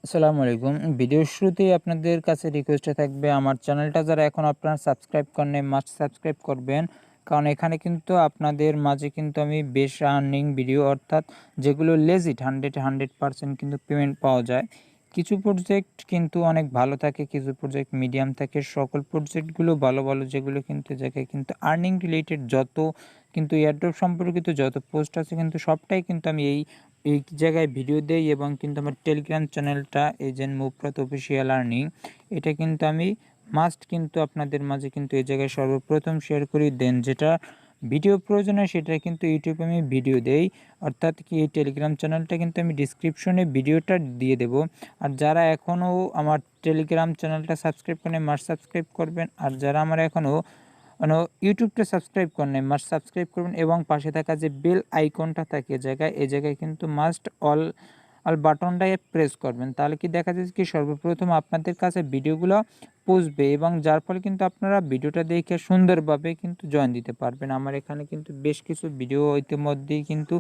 আসসালামু আলাইকুম। ভিডিওর শুরুতেই আপনাদের কাছে রিকোয়েস্টটা থাকবে, আমার চ্যানেলটা যারা এখন আপনারা সাবস্ক্রাইব করেননি মাস্ট সাবস্ক্রাইব করবেন। কারণ এখানে কিন্তু আপনাদের মাঝে কিন্তু আমি বেশ আর্নিং ভিডিও অর্থাৎ যেগুলো লেজিট 100% কিন্তু পেমেন্ট পাওয়া যায়। কিছু প্রজেক্ট কিন্তু অনেক ভালো থাকে, কিছু প্রজেক্ট মিডিয়াম থাকে। সকল প্রজেক্টগুলো ভালো যেগুলো কিন্তু জায়গায় কিন্তু আর্নিং রিলেটেড যত কিন্তু এয়ারড্রপ সম্পর্কিত যত পোস্ট আছে কিন্তু সবটাই কিন্তু আমি এই জায়গায় ভিডিও দেই এবং কিন্তু আমার টেলিগ্রাম চ্যানেলটা এজেন্ট মুফরাত অফিসিয়াল আর্নিং, এটা কিন্তু আমি মাস্ট কিন্তু আপনাদের মাঝে কিন্তু এই জায়গায় সর্বপ্রথম শেয়ার করি। দেন যেটা ভিডিও প্রয়োজন হয় সেটা কিন্তু ইউটিউবে আমি ভিডিও দেই, অর্থাৎ কি এই টেলিগ্রাম চ্যানেলটা কিন্তু আমি ডিসক্রিপশনে ভিডিওটা দিয়ে দেব। আর যারা এখনও আমার টেলিগ্রাম চ্যানেলটা সাবস্ক্রাইব করেন মাস্ট সাবস্ক্রাইব করবেন। আর যারা আমার এখনও ইউটিউবটা সাবস্ক্রাইব করেন নাই মাস্ট সাবস্ক্রাইব করবেন এবং পাশে থাকা যে বেল আইকনটা থাকে এই জায়গায় কিন্তু মাস্ট অল অল বাটনটায় প্রেস করবেন। তাহলে কি দেখা যাচ্ছে কি সর্বপ্রথম আপনাদের কাছে ভিডিওগুলো পৌঁছবে এবং যার ফলে কিন্তু আপনারা ভিডিওটা দেখে সুন্দরভাবে কিন্তু জয়েন দিতে পারবেন। আমার এখানে কিন্তু বেশ কিছু ভিডিও ইতিমধ্যেই কিন্তু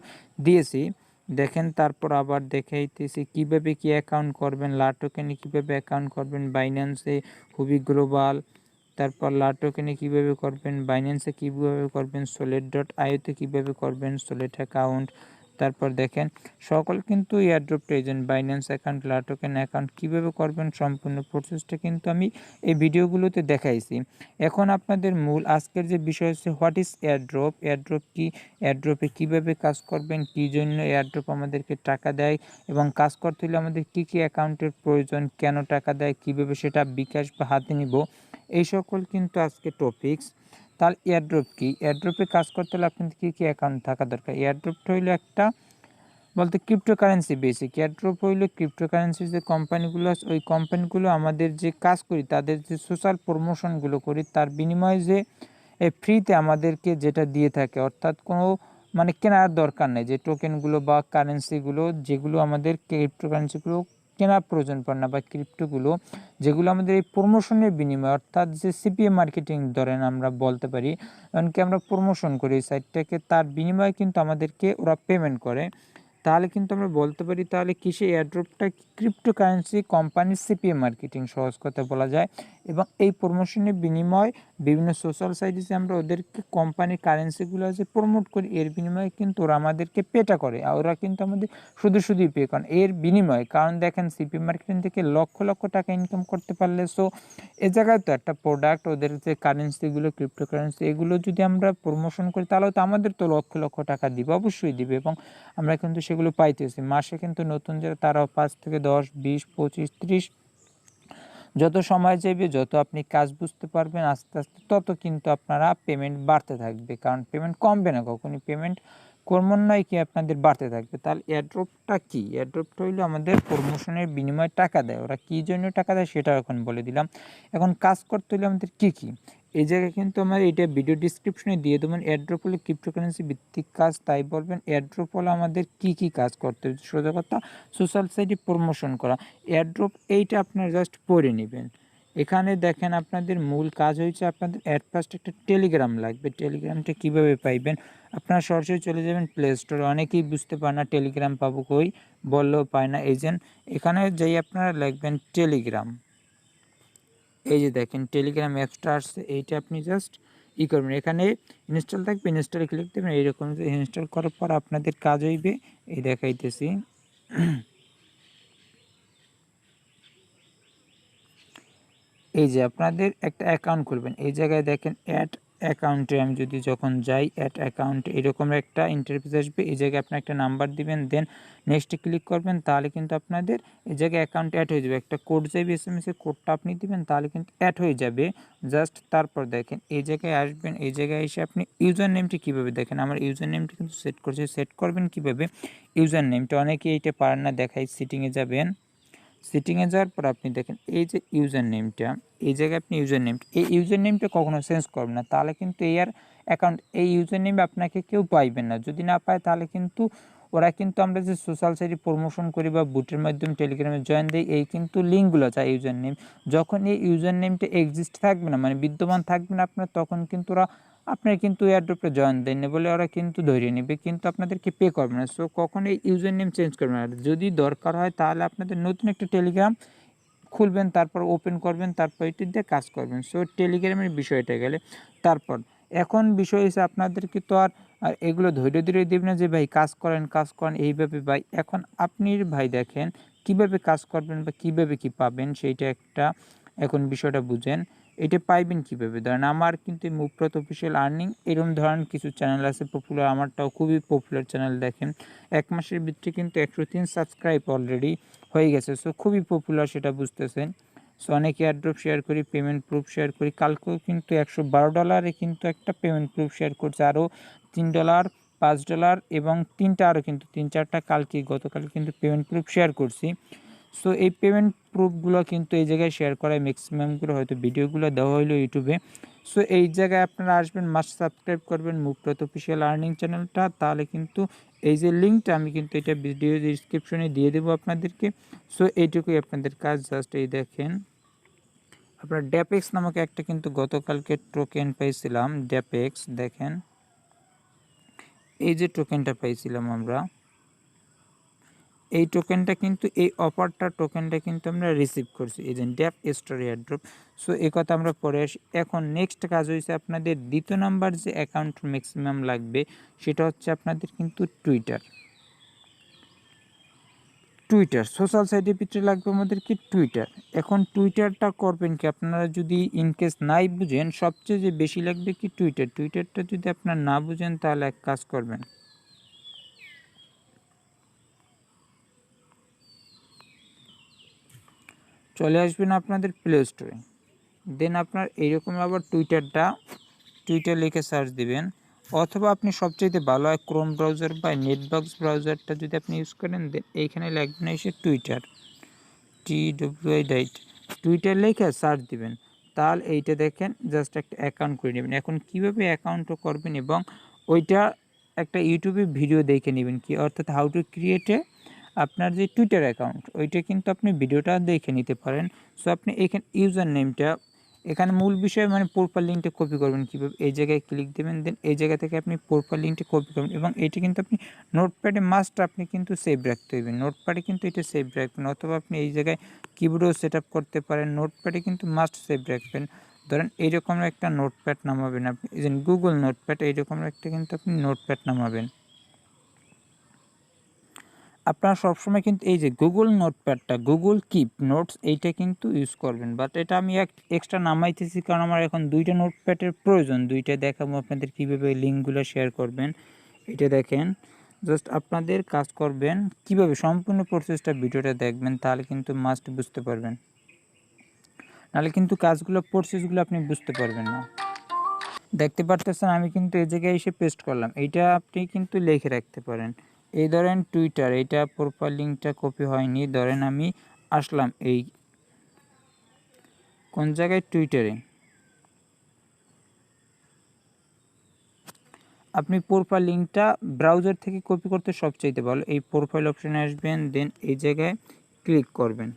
দিয়েছি, দেখেন। তারপর আবার দেখাইতেছি কীভাবে কি অ্যাকাউন্ট করবেন, লাটোকেনে কীভাবে অ্যাকাউন্ট করবেন, বাইন্যান্সে হুবি গ্লোবাল, তারপর লাটোকেনে কীভাবে করবেন, বাইন্যান্সে কীভাবে করবেন, সোলেট.io তে কীভাবে করবেন সোলেট অ্যাকাউন্ট। তারপর দেখেন সকল কিন্তু airdrop agent Binance account LATOKEN account কীভাবে করবেন সম্পূর্ণ প্রসেসটা কিন্তু আমি এই ভিডিওগুলোতে দেখাইছি। এখন আপনাদের মূল আজকের যে বিষয় হচ্ছে হোয়াট ইজ এয়ারড্রপ, এয়ারড্রপ কি, এয়ারড্রপে কীভাবে কাজ করবেন, কী জন্য এয়ারড্রপ আমাদেরকে টাকা দেয় এবং কাজ করতে হলে আমাদের কী কী অ্যাকাউন্টের প্রয়োজন, কেন টাকা দেয়, কীভাবে সেটা বিকাশ বা হাতে নিব, এই সকল কিন্তু আজকে টপিকস। তাহলে এয়ারড্রপ কি, এয়ারড্রপে কাজ করতে হলে আপনাদের কী কী অ্যাকাউন্ট থাকা দরকার। এয়ারড্রপটা হইলো একটা বলতে ক্রিপ্টোকারেন্সি বেসিক। এয়ারড্রপ হইলো ক্রিপ্টোকারেন্সির যে কোম্পানিগুলো আছে ওই কোম্পানিগুলো আমাদের যে কাজ করি তাদের যে সোশ্যাল প্রমোশনগুলো করি তার বিনিময়ে যে ফ্রিতে আমাদেরকে যেটা দিয়ে থাকে, অর্থাৎ কোনো মানে কেনার দরকার নেই, যে টোকেনগুলো বা কারেন্সিগুলো যেগুলো আমাদের ক্রিপ্টোকারেন্সিগুলো কেনার প্রয়োজন পড়ে না, বা ক্রিপ্টোগুলো যেগুলো আমাদের এই প্রমোশনের বিনিময়ে, অর্থাৎ যে সিপিএ মার্কেটিং ধরেন আমরা বলতে পারি, এমনকি আমরা প্রমোশন করি এই সাইটটাকে, তার বিনিময়ে কিন্তু আমাদেরকে ওরা পেমেন্ট করে। তাহলে কিন্তু আমরা বলতে পারি তাহলে কিসে এয়ারড্রপটা ক্রিপ্টোকারেন্সি কোম্পানির সিপিএ মার্কেটিং সহজ কথা বলা যায়। এবং এই প্রমোশনের বিনিময় বিভিন্ন সোশ্যাল সাইটে যে আমরা ওদেরকে কোম্পানির কারেন্সিগুলো যে প্রমোট করি এর বিনিময়ে কিন্তু ওরা আমাদেরকে পেটা করে, আর ওরা কিন্তু আমাদের শুধুই পে করেন এর বিনিময়ে। কারণ দেখেন সিপিএ মার্কেটিং থেকে লক্ষ টাকা ইনকাম করতে পারলে সো এ জায়গায় তো একটা প্রোডাক্ট ওদের যে কারেন্সিগুলো ক্রিপ্টোকারেন্সি এগুলো যদি আমরা প্রমোশন করি তাহলে তো আমাদের তো লক্ষ টাকা দিবে, অবশ্যই দিবে, এবং আমরা কিন্তু সেগুলো পাইতেছি মাসে কিন্তু নতুন যারা তারাও 5 থেকে 10, 20, 25, 30 যত সময় যাবে যত আপনি কাজ বুঝতে পারবেন আস্তে তত কিন্তু আপনারা পেমেন্ট বাড়তে থাকবে, কারণ পেমেন্ট কমবে না কখনই, পেমেন্ট ক্রমান্বয়ে কি আপনাদের বাড়তে থাকবে। তাহলে এয়ারড্রপটা কি, এয়ারড্রপটা হইলো আমাদের প্রমোশনের বিনিময়ে টাকা দেয়। ওরা কী জন্য টাকা দেয় সেটাও এখন বলে দিলাম। এখন কাজ করতে হলে আমাদের কী এই জায়গায় কিন্তু আমার এটা ভিডিও ডিসক্রিপশনে দিয়ে দেবেন। এয়ারড্রপ হলো ক্রিপ্টোকারেন্সি ভিত্তিক কাজ, তাই বলবেন এয়ারড্রপ হলো আমাদের কী কাজ করতে হবে। সোজা কথা সোশ্যাল সাইটে প্রমোশন করা। এয়ারড্রপ এইটা আপনারা জাস্ট পড়ে নেবেন। এখানে দেখেন আপনাদের মূল কাজ হয়েছে আপনাদের ফার্স্ট একটা টেলিগ্রাম লাগবে। টেলিগ্রামটা কীভাবে পাইবেন, আপনারা সরাসরি চলে যাবেন প্লে স্টোরে। অনেকেই বুঝতে পারে না টেলিগ্রাম পাবো কই, বললেও পায় না। এজেন্ট এখানে যেই আপনারা লিখবেন টেলিগ্রাম, এই যে দেখেন টেলিগ্রাম অ্যাপসটা আসছে, এইটা আপনি জাস্ট করবেন, এখানে ইনস্টল থাকবে, ইনস্টলে ক্লিক দেবেন। এইরকম ইনস্টল করার পর আপনাদের কাজ হইবে এই দেখাইতেছি। এই যে আপনাদের একটা অ্যাকাউন্ট খুলবেন, এই জায়গায় দেখেন অ্যাড অ্যাকাউন্টে আমি যদি যখন যাই অ্যাড অ্যাকাউন্ট এরকম একটা ইন্টারফেস আসবে। এই জায়গায় আপনি একটা নাম্বার দিবেন, দেন নেক্সটে ক্লিক করবেন, তাহলে কিন্তু আপনাদের এই জায়গায় অ্যাকাউন্ট অ্যাড হয়ে যাবে। একটা কোড যাবে SMS এর কোডটা আপনি দিবেন, তাহলে কিন্তু অ্যাড হয়ে যাবে। জাস্ট তারপর দেখেন এই জায়গায় আসবেন, এই জায়গায় এসে আপনি ইউজার নেমটি কীভাবে, দেখেন আমার ইউজার নেমটি কিন্তু সেট করছে। সেট করবেন কীভাবে, ইউজার নেমটা অনেকেই এইটা পারেন না, দেখাই সিটিংয়ে যাবেন। সিটিংয়ে যাওয়ার পর আপনি দেখেন এই যে ইউজার নেমটা, এই জায়গায় আপনি এই ইউজার নেমটা কখনো চেঞ্জ করবেন না, তাহলে কিন্তু অ্যাকাউন্ট এই ইউজার নেমে আপনাকে কেউ পাইবেন না। যদি না পায় তাহলে কিন্তু ওরা কিন্তু আমরা যে সোশ্যাল সাইটে প্রমোশন করি বা বুটের মাধ্যমে টেলিগ্রামে জয়েন দিই এই কিন্তু লিঙ্কগুলো চাই ইউজার নেম, যখন এই ইউজার নেমটা এক্সিস্ট থাকবে না মানে বিদ্যমান থাকবে না আপনার, তখন কিন্তু ওরা আপনারা কিন্তু এয়ারড্রপে জয়েন দেন না বলে ওরা কিন্তু ধরিয়ে নেবে, কিন্তু আপনাদেরকে পে করবে না। সো কখনোই ইউজার নেম চেঞ্জ করবেন না। যদি দরকার হয় তাহলে আপনাদের নতুন একটা টেলিগ্রাম খুলবেন, তারপর ওপেন করবেন, তারপর এটি দিয়ে কাজ করবেন। সো টেলিগ্রামের বিষয়টা গেলে, তারপর এখন বিষয় হচ্ছে আপনাদেরকে তো আর এগুলো ধৈর্য ধরে দেবেন না যে ভাই কাজ করেন এইভাবে ভাই। এখন আপনি ভাই দেখেন কিভাবে কাজ করবেন বা কিভাবে কি পাবেন সেইটা একটা এখন বিষয়টা বুঝেন। এটা পাইবেন কীভাবে? ধরেন আমার কিন্তু মুফরত অফিসিয়াল আর্নিং এরকম ধরনের কিছু চ্যানেল আছে পপুলার, আমারটাও খুবই পপুলার চ্যানেল। দেখেন 1 মাসের ভিতরে কিন্তু 103 সাবস্ক্রাইব অলরেডি হয়ে গেছে। সো খুবই পপুলার, সেটা বুঝতেছেন। সো অনেকে এয়ারড্রপ শেয়ার করি, পেমেন্ট প্রুফ শেয়ার করি। কালকেও কিন্তু $112 কিন্তু একটা পেমেন্ট প্রুফ শেয়ার করছে, আরও $3, $5 এবং 3টা আরও কিন্তু 3-4টা কালকে গতকাল কিন্তু পেমেন্ট প্রুফ শেয়ার করছি। সো এই পেমেন্ট প্রুফগুলো কিন্তু এই জায়গায় শেয়ার করায় ম্যাক্সিমামগুলো হয়তো ভিডিওগুলো দেওয়া হলো ইউটিউবে। সো এই জায়গায় আপনারা আসবেন, মাস্ট সাবস্ক্রাইব করবেন মুফরত অফিসিয়াল আর্নিং চ্যানেলটা, তাহলে কিন্তু এই যে লিঙ্কটা আমি কিন্তু এটা ভিডিও ডিসক্রিপশনে দিয়ে দেবো আপনাদেরকে। সো এইটুকুই আপনাদের কাজ, জাস্ট এই দেখেন আপনার ড্যাপেক্স নামক একটা কিন্তু গতকালকে টোকেন পেয়েছিলাম। ড্যাপেক্স দেখেন, এই যে টোকেনটা পেয়েছিলাম আমরা, এই টোকেনটা কিন্তু এই অফারটা টোকেনটা কিন্তু আমরা রিসিভ করছি, এই যে ড্যাপ স্টোর এয়ারড্রপ। সো এই কথা আমরা পরে আসি। এখন নেক্সট কাজ হয়েছে আপনাদের দ্বিতীয় নাম্বার যে অ্যাকাউন্ট ম্যাক্সিমাম লাগবে সেটা হচ্ছে আপনাদের কিন্তু টুইটার সোশ্যাল সাইটের ভিতরে লাগবে আমাদেরকে টুইটার। এখন টুইটারটা করবেন কি, আপনারা যদি ইনকেস নাই বুঝেন, সবচেয়ে যে বেশি লাগবে কি টুইটারটা যদি আপনারা না বুঝেন তাহলে এক কাজ করবেন, চলে আসবেন আপনাদের প্লে স্টোরে। দেন আপনার এইরকম আবার টুইটার লিখে সার্চ দিবেন, অথবা আপনি সবচাইতে ভালো হয় ক্রোম ব্রাউজার বা নেটবক্স ব্রাউজারটা যদি আপনি ইউজ করেন, দেন এইখানে লিখবেন এসে টুইটার, টুইটার লিখে সার্চ দিবেন। তাহলে এইটা দেখেন জাস্ট একটা অ্যাকাউন্ট করে নেবেন। এখন কিভাবে অ্যাকাউন্টও করবেন এবং ওইটা একটা ইউটিউবে ভিডিও দেখে নেবেন, কি অর্থাৎ হাউ টু ক্রিয়েট আপনার যে টুইটার অ্যাকাউন্ট, ওইটা কিন্তু আপনি ভিডিওটা দেখে নিতে পারেন। সো আপনি এখানে ইউজার নেমটা, এখানে মূল বিষয় মানে প্রোফাইল লিঙ্কটা কপি করবেন কীভাবে, এই জায়গায় ক্লিক দেবেন, দেন এই জায়গা থেকে আপনি প্রোফাইল লিঙ্কটা কপি করবেন এবং এটি কিন্তু আপনি নোটপ্যাডে মাস্ট আপনি কিন্তু সেভ রাখতে হবে। নোটপ্যাডে কিন্তু এটা সেভ রাখবেন, অথবা আপনি এই জায়গায় কিবোর্ডও সেট আপ করতে পারেন। নোটপ্যাডে কিন্তু মাস্ট সেভ রাখবেন। ধরেন এইরকম একটা নোটপ্যাড নামাবেন আপনি, এই যে গুগল নোটপ্যাড, এইরকম একটা কিন্তু আপনি নোটপ্যাড নামাবেন। আপনারা সবসময় কিন্তু এই যে গুগল নোটপ্যাডটা, গুগল কিপ নোটস, এইটা কিন্তু ইউজ করবেন। বাট এটা আমি এক্সট্রা নামাইতেছি কারণ আমার এখন 2টা নোটপ্যাডের প্রয়োজন। 2টা দেখাবো আপনাদের কীভাবে লিঙ্কগুলো শেয়ার করবেন। এটা দেখেন, জাস্ট আপনাদের কাজ করবেন কিভাবে, সম্পূর্ণ প্রসেসটা ভিডিওটা দেখবেন, তাহলে কিন্তু মাস্ট বুঝতে পারবেন, নাহলে কিন্তু কাজগুলো প্রসেসগুলো আপনি বুঝতে পারবেন না। দেখতে পারতেছেন আমি কিন্তু এই জায়গায় এসে পেস্ট করলাম, এইটা আপনি কিন্তু লিখে রাখতে পারেন। এই ধরেন টুইটার, এইটা প্রোফাইল লিঙ্কটা কপি হয়নি, ধরেন আমি আসলাম এই কোন জায়গায় টুইটারে, আপনি প্রোফাইল লিঙ্কটা ব্রাউজার থেকে কপি করতে সবচাইতে ভালো। এই প্রোফাইল অপশানে আসবেন, দেন এই জায়গায় ক্লিক করবেন,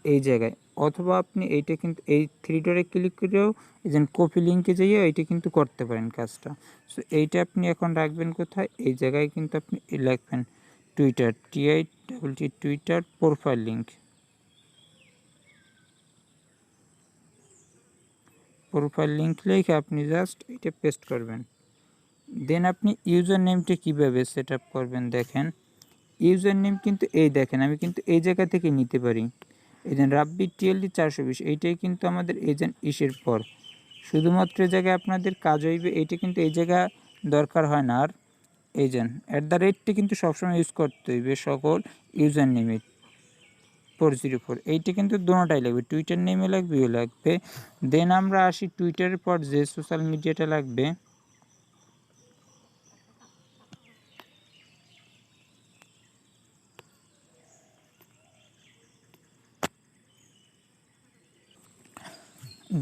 এই জায়গায়, অথবা আপনি এইটা কিন্তু এই 3 ডটে ক্লিক করেও এই যে কপি লিঙ্কে যেয়ে এইটা কিন্তু করতে পারেন কাজটা। সো এইটা আপনি এখন রাখবেন কোথায়, এই জায়গায় কিন্তু আপনি লিখবেন টুইটার, টুইটার প্রোফাইল লিঙ্ক, লিখে আপনি জাস্ট এটা পেস্ট করবেন। দেন আপনি ইউজার নেমটা কীভাবে সেট আপ করবেন দেখেন, ইউজার নেম কিন্তু এই দেখেন আমি কিন্তু এই জায়গা থেকে নিতে পারি। এজেন্ট রাব্বি TLD 420, এইটাই কিন্তু আমাদের এজেন্ট ইসের পর, শুধুমাত্র জায়গায় আপনাদের কাজ হইবে, এইটা কিন্তু এই জায়গা দরকার হয় না। আর এজেন্ট @টা কিন্তু সবসময় ইউজ করতে হইবে সকল ইউজার নেমে 404, এইটা কিন্তু দুটোটাই লাগবে, টুইটার নেমে লাগবে, ইও লাগবে। দেন আমরা আসি টুইটারের পর যে সোশ্যাল মিডিয়াটা লাগবে,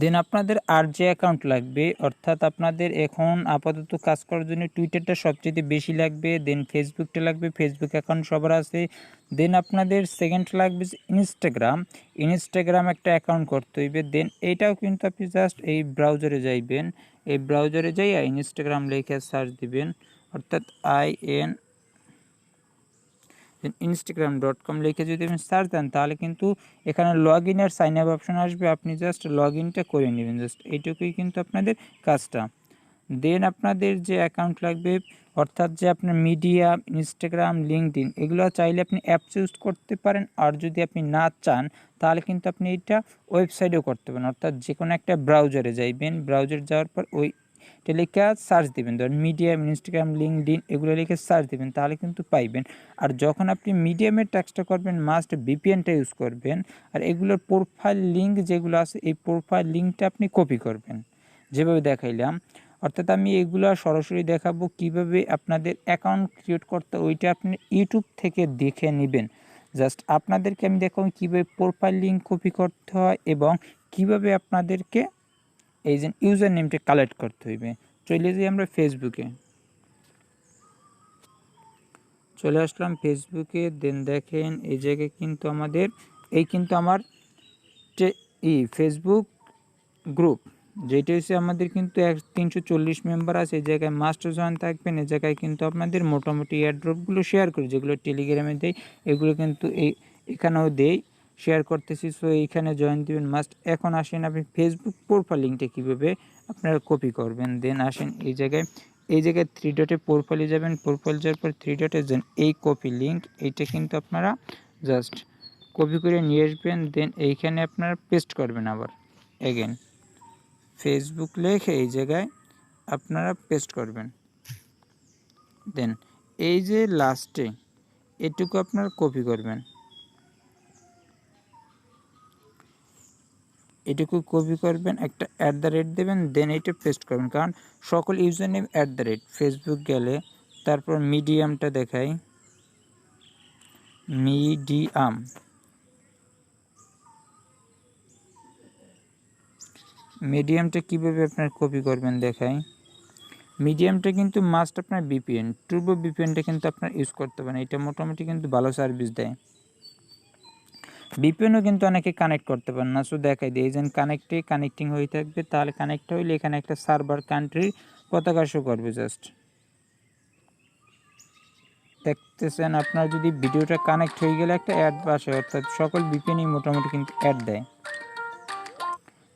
দেন আপনাদের আর যে অ্যাকাউন্ট লাগবে, অর্থাৎ আপনাদের এখন আপাতত কাজ করার জন্য টুইটারটা সবচেয়ে বেশি লাগবে, দেন ফেসবুকটা লাগবে, ফেসবুক অ্যাকাউন্ট সবার আছে। দেন আপনাদের সেকেন্ড লাগবে ইনস্টাগ্রাম একটা অ্যাকাউন্ট করতে হইবে। দেন এইটাও কিন্তু আপনি জাস্ট এই ব্রাউজারে যাইবেন, এই ব্রাউজারে যাইয়া ইনস্টাগ্রাম লিখে সার্চ দিবেন, অর্থাৎ instagram.com লিখে যদি আপনি সার্চ দেন তাহলে কিন্তু এখানে লগ ইন আর সাইন আপ অপশন আসবে। আপনি জাস্ট লগ ইনটা করে নেবেন, জাস্ট এইটুকুই কিন্তু আপনাদের কাজটা। দেন আপনাদের যে অ্যাকাউন্ট লাগবে, অর্থাৎ যে আপনার মিডিয়া, ইনস্টাগ্রাম, লিঙ্কডইন এগুলো চাইলে আপনি অ্যাপ ইউজ করতে পারেন। আর যদি আপনি না চান তাহলে কিন্তু আপনি এটা ওয়েবসাইটেও করতে পারেন, অর্থাৎ যে কোনো একটা ব্রাউজারে যাইবেন, ব্রাউজার যাওয়ার পর ওইটা লিখে সার্চ দিবেন, ধরুন মিডিয়াম, ইনস্টাগ্রাম, লিঙ্কডইন এগুলো লিখে সার্চ দিবেন, তাহলে কিন্তু পাইবেন। আর যখন আপনি মিডিয়ামের টাস্কটা করবেন মাস্ট ভিপিএনটা ইউজ করবেন। আর এগুলোর প্রোফাইল লিঙ্ক যেগুলো আছে এই প্রোফাইল লিঙ্কটা আপনি কপি করবেন যেভাবে দেখাইলাম। অর্থাৎ আমি এগুলো সরাসরি দেখাবো কিভাবে আপনাদের অ্যাকাউন্ট ক্রিয়েট করতে, ওইটা আপনি ইউটিউব থেকে দেখে নেবেন। জাস্ট আপনাদেরকে আমি দেখাবো কীভাবে প্রোফাইল লিঙ্ক কপি করতে হয় এবং কিভাবে আপনাদেরকে এই যে ইউজার নেমটা কালেক্ট করতে হইবে। চলে যাই আমরা ফেসবুকে, চলে আসলাম ফেসবুকে। দেন দেখেন এই জায়গায় কিন্তু আমাদের কিন্তু আমার ফেসবুক গ্রুপ যেটা হচ্ছে আমাদের কিন্তু 340 মেম্বার আছে। এই জায়গায় মাস্টার জয়েন থাকবেন। এই জায়গায় কিন্তু আপনাদের মোটামুটি এয়ারড্রপগুলো শেয়ার করি, যেগুলো টেলিগ্রামে দেয় এগুলো কিন্তু এখানেও দেই, শেয়ার করতেছি। সো এইখানে জয়েন দিবেন মাস্ট। এখন আসেন আপনি ফেসবুক প্রোফাইল লিঙ্কটা কীভাবে আপনারা কপি করবেন। দেন আসেন এই জায়গায় 3 ডটে প্রোফাইলে যাবেন, প্রোফাইল যাওয়ার পর 3 ডটে যান, এই কপি লিঙ্ক এইটা কিন্তু আপনারা জাস্ট কপি করে নিয়ে আসবেন। দেন এইখানে আপনারা পেস্ট করবেন আবার এগেন ফেসবুক লিখে এই জায়গায় আপনারা পেস্ট করবেন। দেন এই যে লাস্টে এটুকু আপনারা কপি করবেন, এটুকু কপি করবেন, একটা @ দেবেন, দেন এইটা পেস্ট করবেন। কারণ সকল ইউজার নেম @ ফেসবুক গেলে তারপর মিডিয়ামটা দেখাই, মিডিয়ামটা কীভাবে আপনার কপি করবেন দেখাই। মিডিয়ামটা কিন্তু মাস্ট আপনার ভিপিএন, টুর্বো ভিপিএনটা কিন্তু আপনার ইউজ করতে পারেন। এটা মোটামুটি কিন্তু ভালো সার্ভিস দেয়। ভিপিএনও কিন্তু অনেকে কানেক্ট করতে পারেন না। সো দেখাই দিই, এই যে কানেক্টিং হয়ে থাকবে, তাহলে কানেক্ট হইলে এখানে একটা সার্ভার কান্ট্রির পতাকা শো করবে। জাস্ট দেখতেছেন আপনার যদি ভিডিওটা কানেক্ট হয়ে গেলে একটা অ্যাড আসে, অর্থাৎ সকল ভিপিএনই মোটামুটি কিন্তু অ্যাড দেয়।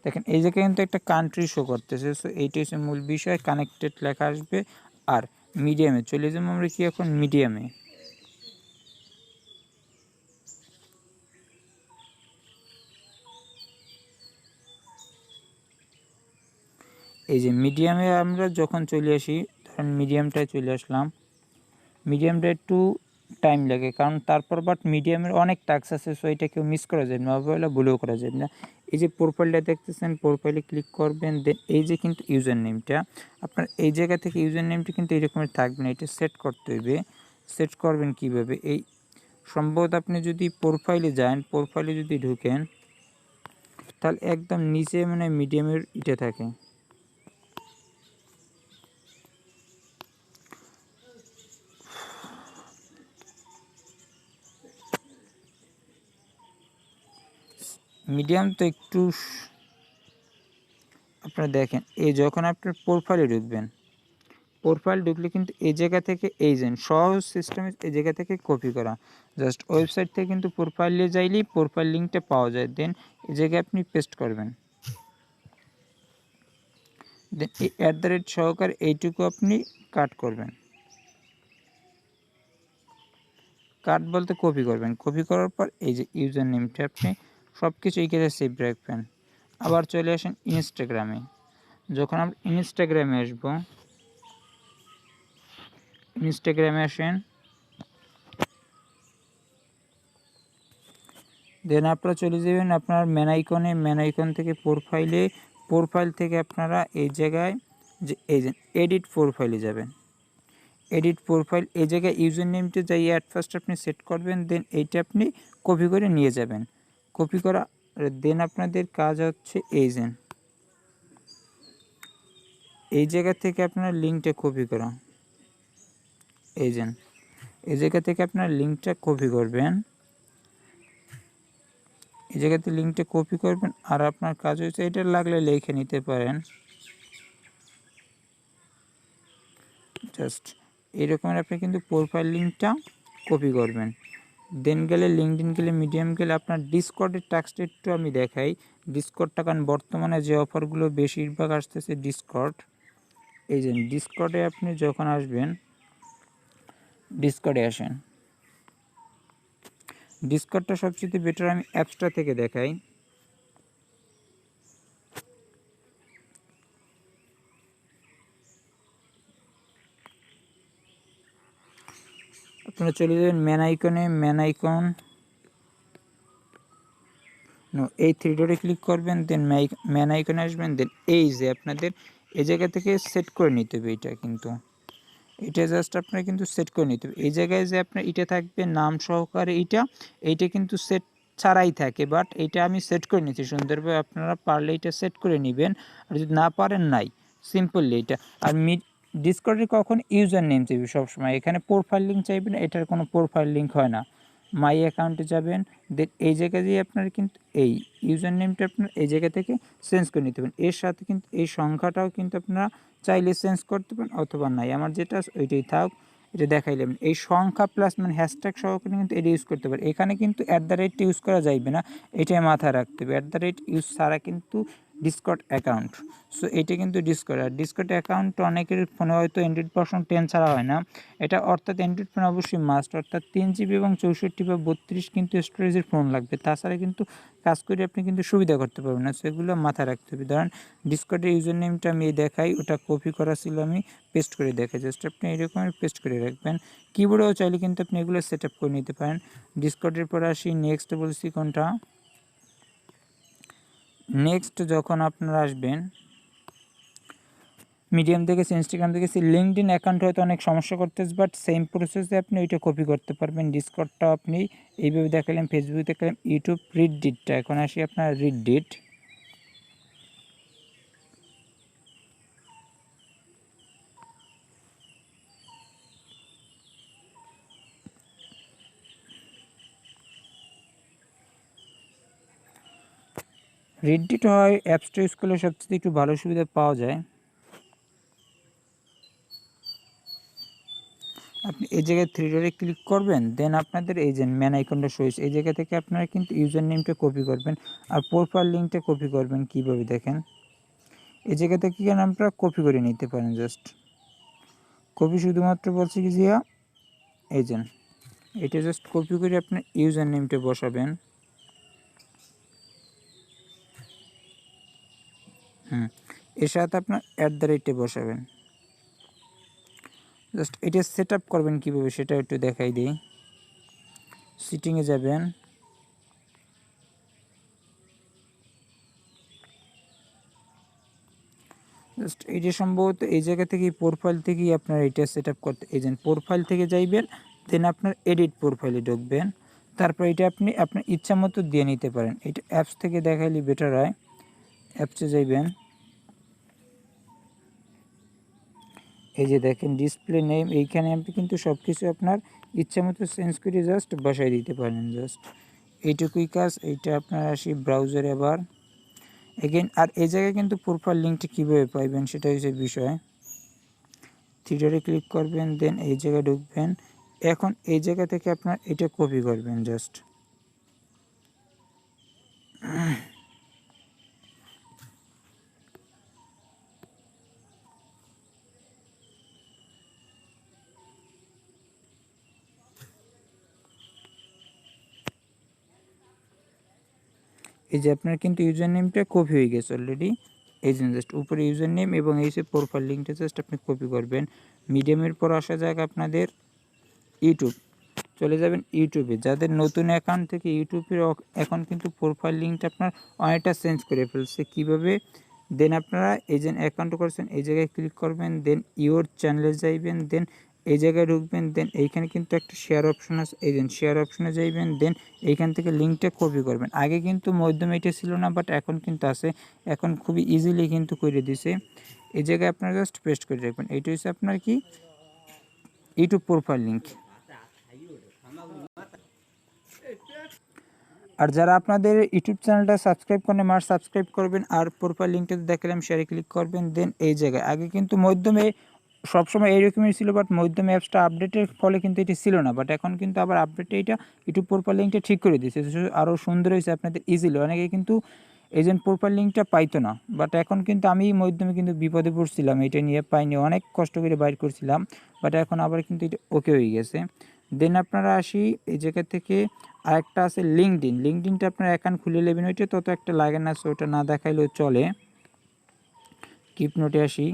দেখেন এই জায়গায় কিন্তু একটা কান্ট্রি শো করতেছে। সো এইটা হচ্ছে মূল বিষয়, কানেক্টেড লেখা আসবে। আর মিডিয়ামে চলে যাবো আমরা কি এখন মিডিয়ামে, এই যে মিডিয়ামে আমরা যখন চলে আসি, ধরেন মিডিয়ামটায় চলে আসলাম, মিডিয়ামটা একটু টাইম লাগে কারণ তারপর বাট মিডিয়ামের অনেক টাস্ক আছে। সো এটা কেউ মিস করা যাবে না, অবহেলা ভুলেও করা যাবে না। এই যে প্রোফাইলটা দেখতেছেন, প্রোফাইলে ক্লিক করবেন। দেন এই যে কিন্তু ইউজার নেমটা আপনার এই জায়গা থেকে ইউজার নেমটা কিন্তু এরকমের থাকবে না, এটা সেট করতে হইবে। সেট করবেন কিভাবে, এই সম্ভবত আপনি যদি প্রোফাইলে যান, প্রোফাইলে যদি ঢুকেন তাহলে একদম নিচে মানে মিডিয়ামের এটা থাকে, মিডিয়াম তো একটু আপনারা দেখেন। এই যখন আপনার প্রোফাইলে ঢুকবেন, প্রোফাইল ঢুকলে কিন্তু এই জায়গা থেকে এই যে সহজ সিস্টেমে এই জায়গা থেকে কপি করা, জাস্ট ওয়েবসাইট থেকে কিন্তু প্রোফাইলে যাইলেই প্রোফাইল লিঙ্কটা পাওয়া যায়। দেন এই জায়গায় আপনি পেস্ট করবেন। দেন এই @ সহকারে এইটুকু আপনি কাট করবেন, কাট বলতে কপি করবেন। কপি করার পর এই যে ইউজার নেমটা আপনি সব কিছু এইখানে সেভ রাখবেন। আবার চলে আসেন ইনস্টাগ্রামে, যখন আমরা ইনস্টাগ্রামে আসবো, ইনস্টাগ্রামে আসেন। দেন আপনারা চলে যাবেন আপনার মেন আইকনে, মেন আইকন থেকে প্রোফাইল থেকে আপনারা এই জায়গায় যে এই যে এডিট প্রোফাইলে যাবেন। এডিট প্রোফাইল এই জায়গায় ইউজার নেমটা যাই ফার্স্ট আপনি সেট করবেন। দেন এইটা আপনি কপি করে নিয়ে যাবেন। কপি করা দেন আপনাদের কাজ হচ্ছে এই জায়গা থেকে আপনার লিঙ্কটা কপি করা, এই জায়গা থেকে আপনার লিঙ্কটা কপি করবেন, এই জায়গাতে লিঙ্কটা কপি করবেন। আর আপনার কাজ হচ্ছে এটা লাগলে লিখে নিতে পারেন, জাস্ট এরকমের আপনি কিন্তু প্রোফাইল লিঙ্কটা কপি করবেন। দেন গেলে লিঙ্কডইন, গেলে মিডিয়াম, গেলে আপনার ডিসকর্ডের টাস্কটা একটু আমি দেখাই। ডিসকর্ডটা, কারণ বর্তমানে যে অফারগুলো বেশিরভাগ আসতেছে ডিসকর্ড। এই যে ডিসকর্ডে আপনি যখন আসবেন, ডিসকর্ডে আসেন, ডিসকর্ডটা সবচেয়ে বেটার আমি অ্যাপসটা থেকে দেখাই। আপনারা চলে যাবেন ম্যান আইকনে, ম্যান আইকন এই থ্রি ডটে ক্লিক করবেন, দেন ম্যান আইকনে আসবেন, দেন এই যে আপনাদের এই জায়গা থেকে সেট করে নিতে হবে। এটা কিন্তু এটা জাস্ট আপনারা কিন্তু সেট করে নিতে হবে। এই জায়গায় যে আপনার এটা থাকবে নাম সহকারে, এইটা কিন্তু সেট ছাড়াই থাকে, বাট এটা আমি সেট করে নিচ্ছি সুন্দরভাবে। আপনারা পারলে এটা সেট করে নেবেন, আর যদি না পারেন নাই, সিম্পলি এটা। আর ডিসকর্ডে কখন ইউজার নেম চাইবে সবসময়, এখানে প্রোফাইল লিঙ্ক চাইবে না, এটার কোনো প্রোফাইল লিঙ্ক হয় না। মাই অ্যাকাউন্টে যাবেন, দেন এই জায়গা দিয়ে আপনার কিন্তু এই ইউজার নেমটা আপনার এই জায়গা থেকে চেঞ্জ করে নিতে পারেন। এর সাথে কিন্তু এই সংখ্যাটাও কিন্তু আপনারা চাইলে চেঞ্জ করতে পারেন অথবা নাই। আমার যেটা ওইটাই থাক, এটা দেখাইলাম। এই সংখ্যা প্লাস মানে হ্যাশট্যাগ সহকারে কিন্তু এটা ইউজ করতে পারে। এখানে কিন্তু @ ইউজ করা যাইবে না, এটাই মাথায় রাখতে হবে। @ ইউজ ছাড়া কিন্তু ডিসকর্ড অ্যাকাউন্ট। সো এটা কিন্তু ডিসকর্ড, আর ডিসকর্ড অ্যাকাউন্ট অনেকের ফোনে হয়তো অ্যান্ড্রয়েড ভার্সন 10 ছাড়া হয় না। এটা অর্থাৎ অ্যান্ড্রয়েড ফোন অবশ্যই মাস্ট, অর্থাৎ 3 GB এবং 64 বা 32 কিন্তু স্টোরেজের ফোন লাগবে। তাছাড়া কিন্তু কাজ করে আপনি কিন্তু সুবিধা করতে পারবেন না। সেগুলো মাথায় রাখতে হবে। ধরেন ডিসকর্ডের ইউজার নেমটা আমি দেখাই, ওটা কপি করা ছিল, আমি পেস্ট করে দেখাই। জাস্ট আপনি এরকম পেস্ট করে রাখবেন। কিবোর্ডেও চাইলে কিন্তু আপনি এগুলো সেট আপ করে নিতে পারেন। ডিসকর্ডের পরে আসি নেক্সট, বলছি কোনটা, নেক্সট যখন আপনারা আসবেন, মিডিয়াম দেখেছি, ইনস্টাগ্রাম দেখেছি, লিঙ্কডইন অ্যাকাউন্ট হয়তো অনেক সমস্যা করতেছে, বাট সেম প্রসেসে আপনি ওইটা কপি করতে পারবেন। ডিসকর্ডটা আপনি এইভাবে দেখালেন, ফেসবুক দেখালেন, ইউটিউব, রিডডিটটা এখন আসি আপনার রিডডিট। রিডডিট হয় অ্যাপসটা ইউজ করলে সবচেয়ে একটু ভালো সুবিধা পাওয়া যায়। আপনি এই জায়গায় থ্রি ডটে ক্লিক করবেন, দেন আপনাদের এই যে ম্যান আইকনটা শো হয়েছে, এই জায়গা থেকে আপনারা কিন্তু ইউজার নেমটা কপি করবেন আর প্রোফাইল লিঙ্কটা কপি করবেন। কীভাবে দেখেন, এই জায়গা থেকে আপনারা কপি করে নিতে পারেন। জাস্ট কপি, শুধুমাত্র বলছি কি যে এই যে এটা জাস্ট কপি করে আপনার ইউজার নেমটা বসাবেন। এর সাথে আপনার @ বসাবেন। জাস্ট এটা সেট আপ করবেন কীভাবে সেটা একটু দেখাই দিই। সেটিংয়ে যাবেন, জাস্ট এটা সম্ভবত এই জায়গা থেকে প্রোফাইল থেকেই আপনার এটা সেট আপ করতে, এই যে প্রোফাইল থেকে যাইবেন, দেন আপনার এডিট প্রোফাইলে ঢুকবেন। তারপর এটা আপনি আপনার ইচ্ছা মতো দিয়ে নিতে পারেন। এটা অ্যাপস থেকে দেখাইলে বেটার হয়। অ্যাপসে যাইবেন, এই যে দেখেন ডিসপ্লে নেম, এইখানে আপনি কিন্তু সব কিছু আপনার ইচ্ছা মতো চেঞ্জ করে জাস্ট বসাই দিতে পারেন। জাস্ট এইটুকুই কাজ। এইটা আপনার আসি ব্রাউজারে আবার এগেন। আর এই জায়গায় কিন্তু প্রোফাইল লিঙ্কটি কীভাবে পাইবেন সেটা হচ্ছে বিষয়। থ্রি ডটে ক্লিক করবেন, দেন এই জায়গায় ঢুকবেন। এখন এই জায়গা থেকে আপনার এটা কপি করবেন। জাস্ট এই যে আপনার কিন্তু ইউজার নেমটা কপি হয়ে গেছে অলরেডি। এই যে জাস্ট উপরে ইউজার নেম এবং এই যে প্রোফাইল লিঙ্কটা জাস্ট আপনি কপি করবেন। মিডিয়ামের পর আসা যাক আপনাদের ইউটিউব। চলে যাবেন ইউটিউবে। যাদের নতুন অ্যাকাউন্ট থেকে ইউটিউবের এখন কিন্তু প্রোফাইল লিঙ্কটা আপনার অনেকটা চেঞ্জ করে ফেলছে। কীভাবে, দেন আপনারা এই যে অ্যাকাউন্ট করছেন এই জায়গায় ক্লিক করবেন, দেন ইওর চ্যানেলে যাইবেন, দেন এই জায়গায় ঢুকবেন, দেন এইখানে কিন্তু একটা শেয়ার অপশন আছে, এই দেন শেয়ার অপশনে যাইবেন, দেন এইখান থেকে লিঙ্কটা কপি করবেন। আগে কিন্তু মাধ্যমে এটা ছিল না, বাট এখন কিন্তু আছে। এখন খুবই ইজিলি কিন্তু করে দিছে। এই জায়গায় আপনারা জাস্ট পেস্ট করে রাখবেন। এইটা হচ্ছে আপনার কি ইউটিউব প্রোফাইল লিঙ্ক। আর যারা আপনাদের ইউটিউব চ্যানেলটা সাবস্ক্রাইব করেন মার সাবস্ক্রাইব করবেন, আর প্রোফাইল লিঙ্কটা দেখালাম শেয়ারে ক্লিক করবেন। দেন এই জায়গায় আগে কিন্তু মাধ্যমে সবসময় এইরকমই ছিল, বাট মধ্যম অ্যাপসটা আপডেটের ফলে কিন্তু এটি ছিল না, বাট এখন কিন্তু আবার আপডেটে এটা ইউটিউব প্রোফাইল লিঙ্কটা ঠিক করে দিয়েছে, আরও সুন্দর হয়েছে আপনাদের ইজিলি। অনেকে কিন্তু এজেন্ট প্রোফাইল লিঙ্কটা পাইতো না, বাট এখন কিন্তু আমি মাধ্যমে কিন্তু বিপদে পড়ছিলাম, এটা নিয়ে পাইনি, অনেক কষ্ট করে বাইর করছিলাম, বাট এখন আবার কিন্তু এটা ওকে হয়ে গেছে। দেন আপনারা আসি এই জায়গা থেকে আরেকটা আছে লিঙ্কডিন। লিঙ্কডিনটা আপনার অ্যাকাউন্ট খুলে নেবেন, ওইটা তত একটা লাগে না, সো ওটা না দেখাইলেও চলে। কিপ নোটে আসি।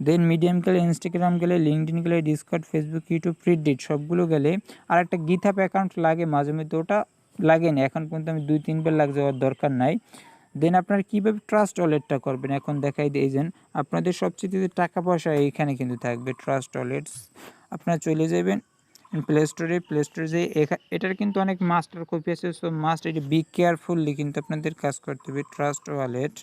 দেন মিডিয়াম গেলে, ইনস্টাগ্রাম গেলে, লিঙ্কডিন গেলে, ডিসকর্ড, ফেসবুক, ইউটিউব, ফ্রিডিট সবগুলো গেলে আর একটা গিটহাব অ্যাকাউন্ট লাগে মাঝে মধ্যে, ওটা লাগেনি এখন পর্যন্ত, আমি 2-3 বার লাগ যাওয়ার দরকার নাই। দেন আপনারা কীভাবে ট্রাস্ট ওয়ালেটটা করবেন এখন দেখাই দিয়েছেন। আপনাদের সবচেয়ে টাকা পয়সা এইখানে কিন্তু থাকবে ট্রাস্ট ওয়ালেটস। আপনারা চলে যাবেন প্লে স্টোরে, প্লে স্টোরে যে এটার কিন্তু অনেক মাস্টার কপি আছে, সো মাস্ট এটি বি কেয়ারফুললি কিন্তু আপনাদের কাজ করতে হবে। Trust wallet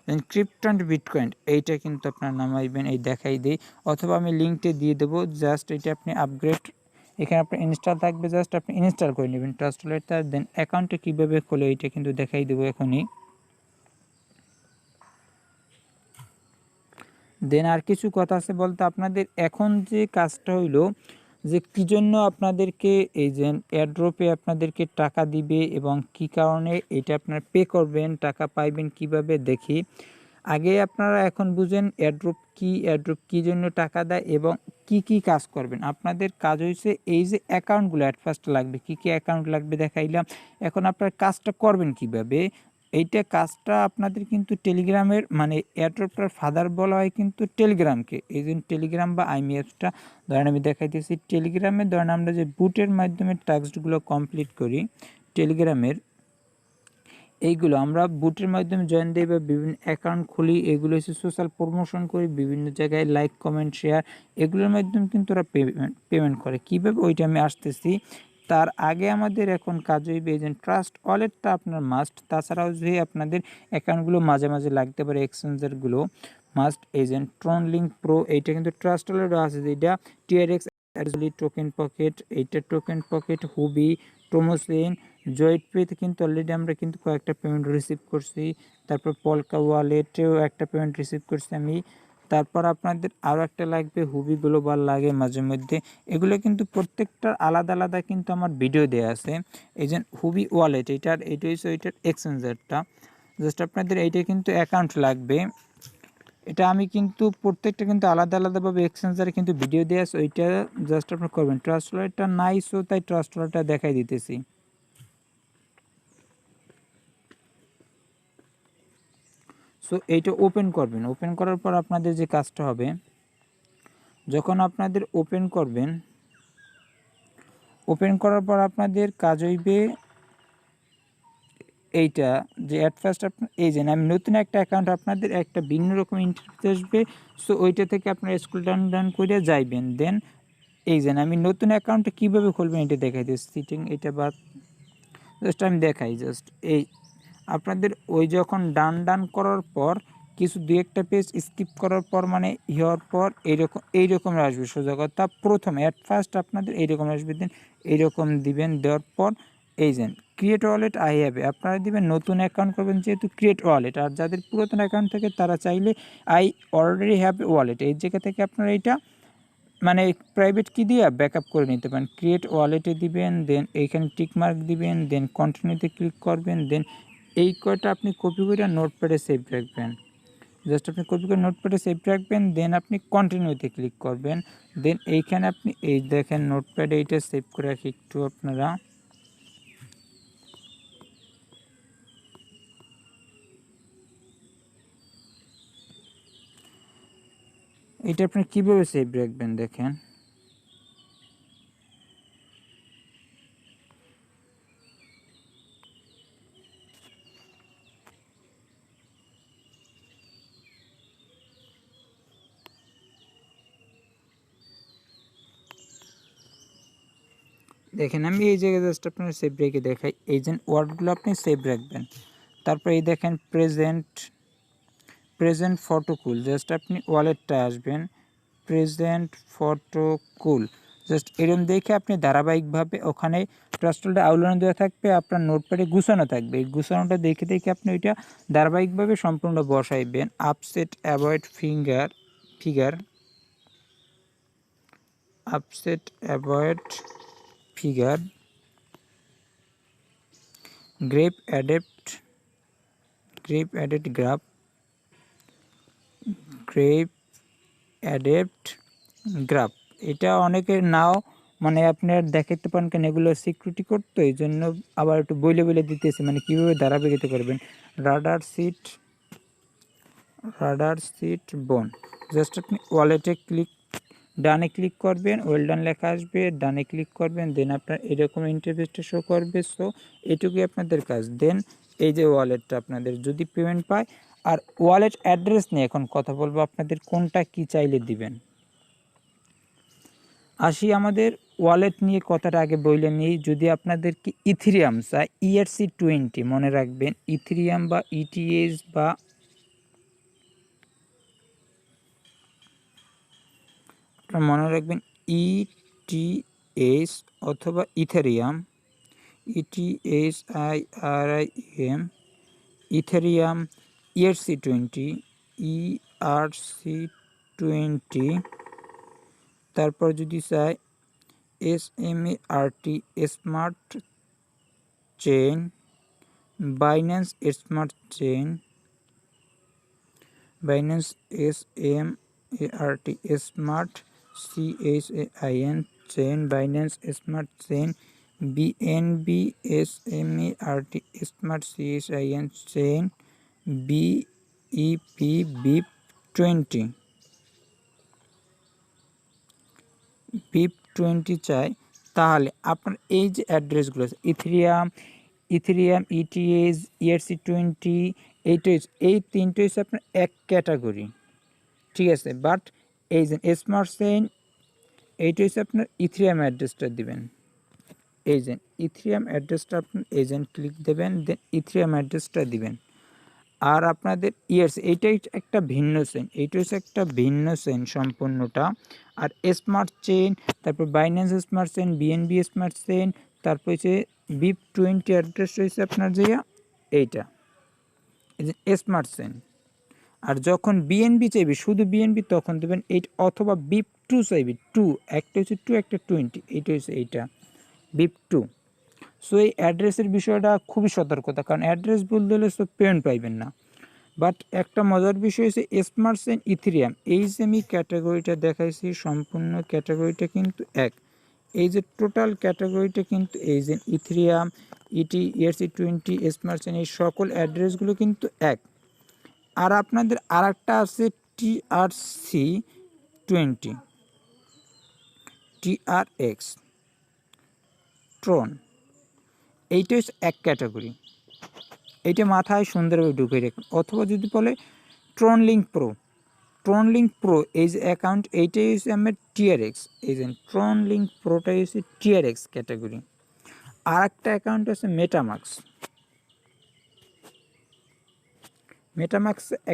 then crypto and bitcoin এইটা কিন্তু আপনার নামাইবেন, এই দেখাই দিই, অথবা আমি লিঙ্কটা দিয়ে দেবো, জাস্ট এটা আপনি আপগ্রেড, এখানে আপনার ইনস্টল থাকবে, জাস্ট আপনি ইনস্টল করে নেবেন ট্রাস্ট ওয়ালেটটা। দেন অ্যাকাউন্টে কীভাবে খোলে এইটা কিন্তু দেখাই দেবো এখনই। দেন আর কিছু কথা আছে বলতে, আপনাদের এখন যে কাজটা হইলো যে কী জন্য আপনাদেরকে এই যে এয়ারড্রপে আপনাদেরকে টাকা দিবে এবং কি কারণে এটা আপনারা পে করবেন, টাকা পাইবেন কিভাবে দেখি। আগে আপনারা এখন বুঝেন এয়ারড্রপ কি, এয়ারড্রপ কী জন্য টাকা দেয় এবং কি কি কাজ করবেন। আপনাদের কাজ হয়েছে এই যে অ্যাকাউন্টগুলো অ্যাট ফার্স্ট লাগবে, কি কি অ্যাকাউন্ট লাগবে দেখাইলাম। এখন আপনার কাজটা করবেন কিভাবে, এইটা কাজটা আপনাদের কিন্তু টেলিগ্রামের মানে এয়ারড্রপটার ফাদার বলা হয় কিন্তু টেলিগ্রামকে, এই জন্য টেলিগ্রাম বা আইমি অ্যাপসটা ধরেন আমি দেখাইতেছি। টেলিগ্রামে ধরেন আমরা যে বুটের মাধ্যমে টাস্কগুলো কমপ্লিট করি টেলিগ্রামের, এইগুলো আমরা বুটের মাধ্যমে জয়েন দিই বা বিভিন্ন অ্যাকাউন্ট খুলি, এগুলো হচ্ছে সোশ্যাল প্রমোশন করি, বিভিন্ন জায়গায় লাইক কমেন্ট শেয়ার এগুলোর মাধ্যমে কিন্তু ওরা পেমেন্ট করে। কীভাবে ওইটা আমি আসতেছি, তার আগে আমাদের এখন কাজ হইবে এজেন্ট ট্রাস্ট ওয়ালেটটা আপনার মাস্ট। তাছাড়াও যে আপনাদের অ্যাকাউন্টগুলো মাঝে মাঝে লাগতে পারে এক্সচেঞ্জারগুলো মাস্ট। এজেন্ট ট্রন লিঙ্ক প্রো এইটা কিন্তু ট্রাস্ট ওয়ালেটও আছে, যেটা টিআরএক্স টোকেন পকেট, এইটা টোকেন পকেট, হুবি, টোমোসেন, জয়েট পেতে কিন্তু অলরেডি আমরা কিন্তু কয়েকটা পেমেন্ট রিসিভ করছি। তারপর পলকা ওয়ালেটেও একটা পেমেন্ট রিসিভ করছি আমি। তারপর আপনাদের আরও একটা লাগবে হুবি গ্লোবাল লাগে মাঝে মধ্যে, এগুলো কিন্তু প্রত্যেকটার আলাদা আলাদা কিন্তু আমার ভিডিও দেওয়া আছে। এই যে হুবি ওয়ালেট এইটার এইটা হচ্ছে ওইটার এক্সচেঞ্জারটা, জাস্ট আপনাদের এইটা কিন্তু অ্যাকাউন্ট লাগবে। এটা আমি কিন্তু প্রত্যেকটা কিন্তু আলাদা আলাদাভাবে এক্সচেঞ্জারে কিন্তু ভিডিও দেওয়া আছে, ওইটা জাস্ট আপনার করবেন। ট্রাস্ট ওয়ালেটটা নাই, সো তাই ট্রাস্ট ওয়ালেটটা দেখাই দিতেছি। সো এইটা ওপেন করবেন, ওপেন করার পর আপনাদের যে কাজটা হবে, যখন আপনাদের ওপেন করবেন, ওপেন করার পর আপনাদের কাজ হইবে এইটা যে অ্যাট ফার্স্ট আপনার এই যে আমি নতুন একটা অ্যাকাউন্ট আপনাদের একটা ভিন্ন রকম ইন্টারফেস আসবে। সো ওইটা থেকে আপনারা স্ক্রল ডাউন ডাউন করে যাইবেন। দেন এই যে আমি নতুন অ্যাকাউন্টটা কীভাবে খুলবেন এটা দেখাই দিচ্ছি। সিটিং এটা বাদ জাস্ট আমি দেখাই, জাস্ট এই আপনাদের ওই যখন ডান ডান করার পর কিছু দুই একটা পেজ স্কিপ করার পর মানে হওয়ার পর এইরকম আসবে সোজা কথা। প্রথমে অ্যাট ফার্স্ট আপনাদের এইরকম আসবে, দেন এইরকম দিবেন, দেওয়ার পর এই যে ক্রিয়েট ওয়ালেট আই হ্যাভ, আপনারা দিবেন নতুন অ্যাকাউন্ট করবেন যেহেতু ক্রিয়েট ওয়ালেট, আর যাদের পুরাতন অ্যাকাউন্ট থাকে তারা চাইলে আই অলরেডি হ্যাভ ওয়ালেট এই জায়গা থেকে আপনারা এটা মানে প্রাইভেট কি দিয়ে ব্যাকআপ করে নিতে পারেন। ক্রিয়েট ওয়ালেটে দিবেন, দেন এইখানে টিকমার্ক দিবেন, দেন কন্টিনিউতে ক্লিক করবেন, দেন এই কয়টা আপনি কপি করে নোটপ্যাডে সেভ রাখবেন। জাস্ট আপনি কপি করে নোটপ্যাডে সেভ রাখবেন, দেন আপনি কন্টিনিউতে ক্লিক করবেন। দেন এইখানে আপনি এই দেখেন নোটপ্যাডে এইটা সেভ করে রাখি একটু আপনারা। এটা আপনি কীভাবে সেভ রাখবেন দেখেন, দেখেন আমি এই জায়গায় জাস্ট আপনার সেভ রেখে দেখাই। এই যে ওয়ার্ডগুলো আপনি সেভ রাখবেন, তারপর এই দেখেন প্রেজেন্ট ফটো কুল, জাস্ট আপনি ওয়ালেটটা আসবেন, প্রেজেন্ট ফটো কুল, জাস্ট এরকম দেখে আপনি ধারাবাহিকভাবে ওখানে ট্রাস্টলটা আউটলাইন দেওয়া থাকবে, আপনার নোটপ্যাডে গুছানো থাকবে, এই গুছানোটা দেখে দেখে আপনি ওইটা ধারাবাহিকভাবে সম্পূর্ণ বসাইবেন। Upset avoid figure upset avoid figure, grape added graph, grape adept graph. এটা অনেকের নাও মানে আপনার দেখাতে পারেন কেন, এগুলো সিকিউরিটি করতো, এই জন্য আবার একটু বলে দিতেছে মানে কীভাবে ধারাবাহিকতা করবেন। রাডার সিট বোন, জাস্ট আপনি ওয়ালেটে ডানে ক্লিক করবেন, ওয়েলডান লেখা আসবে, ডানে ক্লিক করবেন, দেন আপনার এরকম ইন্টারফেসটা শো করবে। সো এটুকুই আপনাদের কাজ। দেন এই যে ওয়ালেটটা আপনাদের যদি পেমেন্ট পায়, আর ওয়ালেট অ্যাড্রেস নিয়ে এখন কথা বলবো, আপনাদের কোনটা কি চাইলে দিবেন। আসি আমাদের ওয়ালেট নিয়ে কথাটা আগে বলে নিই। যদি আপনাদেরকে ইথেরিয়াম চাই, ERC20 মনে রাখবেন, ইথেরিয়াম বা ETH বা মনে রাখবেন ETH অথবা ইথেরিয়াম, ETHIRIAM, ইথেরিয়াম, ERC20, তারপর যদি চাই SMART smart chain, Binance smart chain, Binance SMART smart CHAIN chain, Binance smart chain, BNB SMART smart CHAIN chain, BEP BIP20 চাই, তাহলে আপনার এই যে অ্যাড্রেসগুলো আছে ইথেরিয়াম, ETH, ERC20, এই তিনটে হচ্ছে আপনার এক ক্যাটাগরি, ঠিক আছে। বাট এই যে স্মার্ট চেইন, এইটা হচ্ছে আপনার ইথেরিয়াম অ্যাড্রেসটা দিবেন। এজেন্ট ইথেরিয়াম অ্যাড্রেসটা আপনার এজেন্ট ক্লিক দেবেন, দেন ইথেরিয়াম অ্যাড্রেসটা দিবেন। আর আপনাদের ইয়ার্স এইটাই একটা ভিন্ন চেইন, এইটা হচ্ছে একটা ভিন্ন চেইন সম্পূর্ণটা। আর স্মার্ট চেইন, তারপর Binance smart chain, BNB smart chain, তারপর হচ্ছে BIP20 অ্যাড্রেস রয়েছে আপনার যে এইটা, এই যে স্মার্ট চেইন। আর যখন BNB চাইবে, শুধু BNB, তখন দেবেন 8 অথবা BIP2 চাইবে 2, একটা হচ্ছে 2 একটা 20, এইটা হচ্ছে এইটা BIP2। সো এই অ্যাড্রেসের বিষয়টা খুবই সতর্কতা, কারণ অ্যাড্রেস ভুল দিলে সো পেমেন্ট পাইবেন না। বাট একটা মজার বিষয় হচ্ছে স্মার্ট চেইন ইথেরিয়াম, এই যে আমি ক্যাটাগরিটা দেখাইছি সম্পূর্ণ ক্যাটাগরিটা কিন্তু এক। এই যে টোটাল ক্যাটাগরিটা কিন্তু এই যে ইথেরিয়াম, ERC20, স্মার্ট চেইন, এই সকল অ্যাড্রেসগুলো কিন্তু এক। আর আপনাদের আর একটা আছে TRX ট্রন, এইটা হচ্ছে এক ক্যাটাগরি, এইটা মাথায় সুন্দরভাবে ঢুকে রাখুন। অথবা যদি বলে ট্রনলিঙ্ক প্রো, এই যে অ্যাকাউন্ট, এইটাই হচ্ছে আমার TRX, এই যে ট্রনলিঙ্ক প্রোটাই হচ্ছে TRX ক্যাটাগরি। আর একটা অ্যাকাউন্ট আছে মেটামাক্স,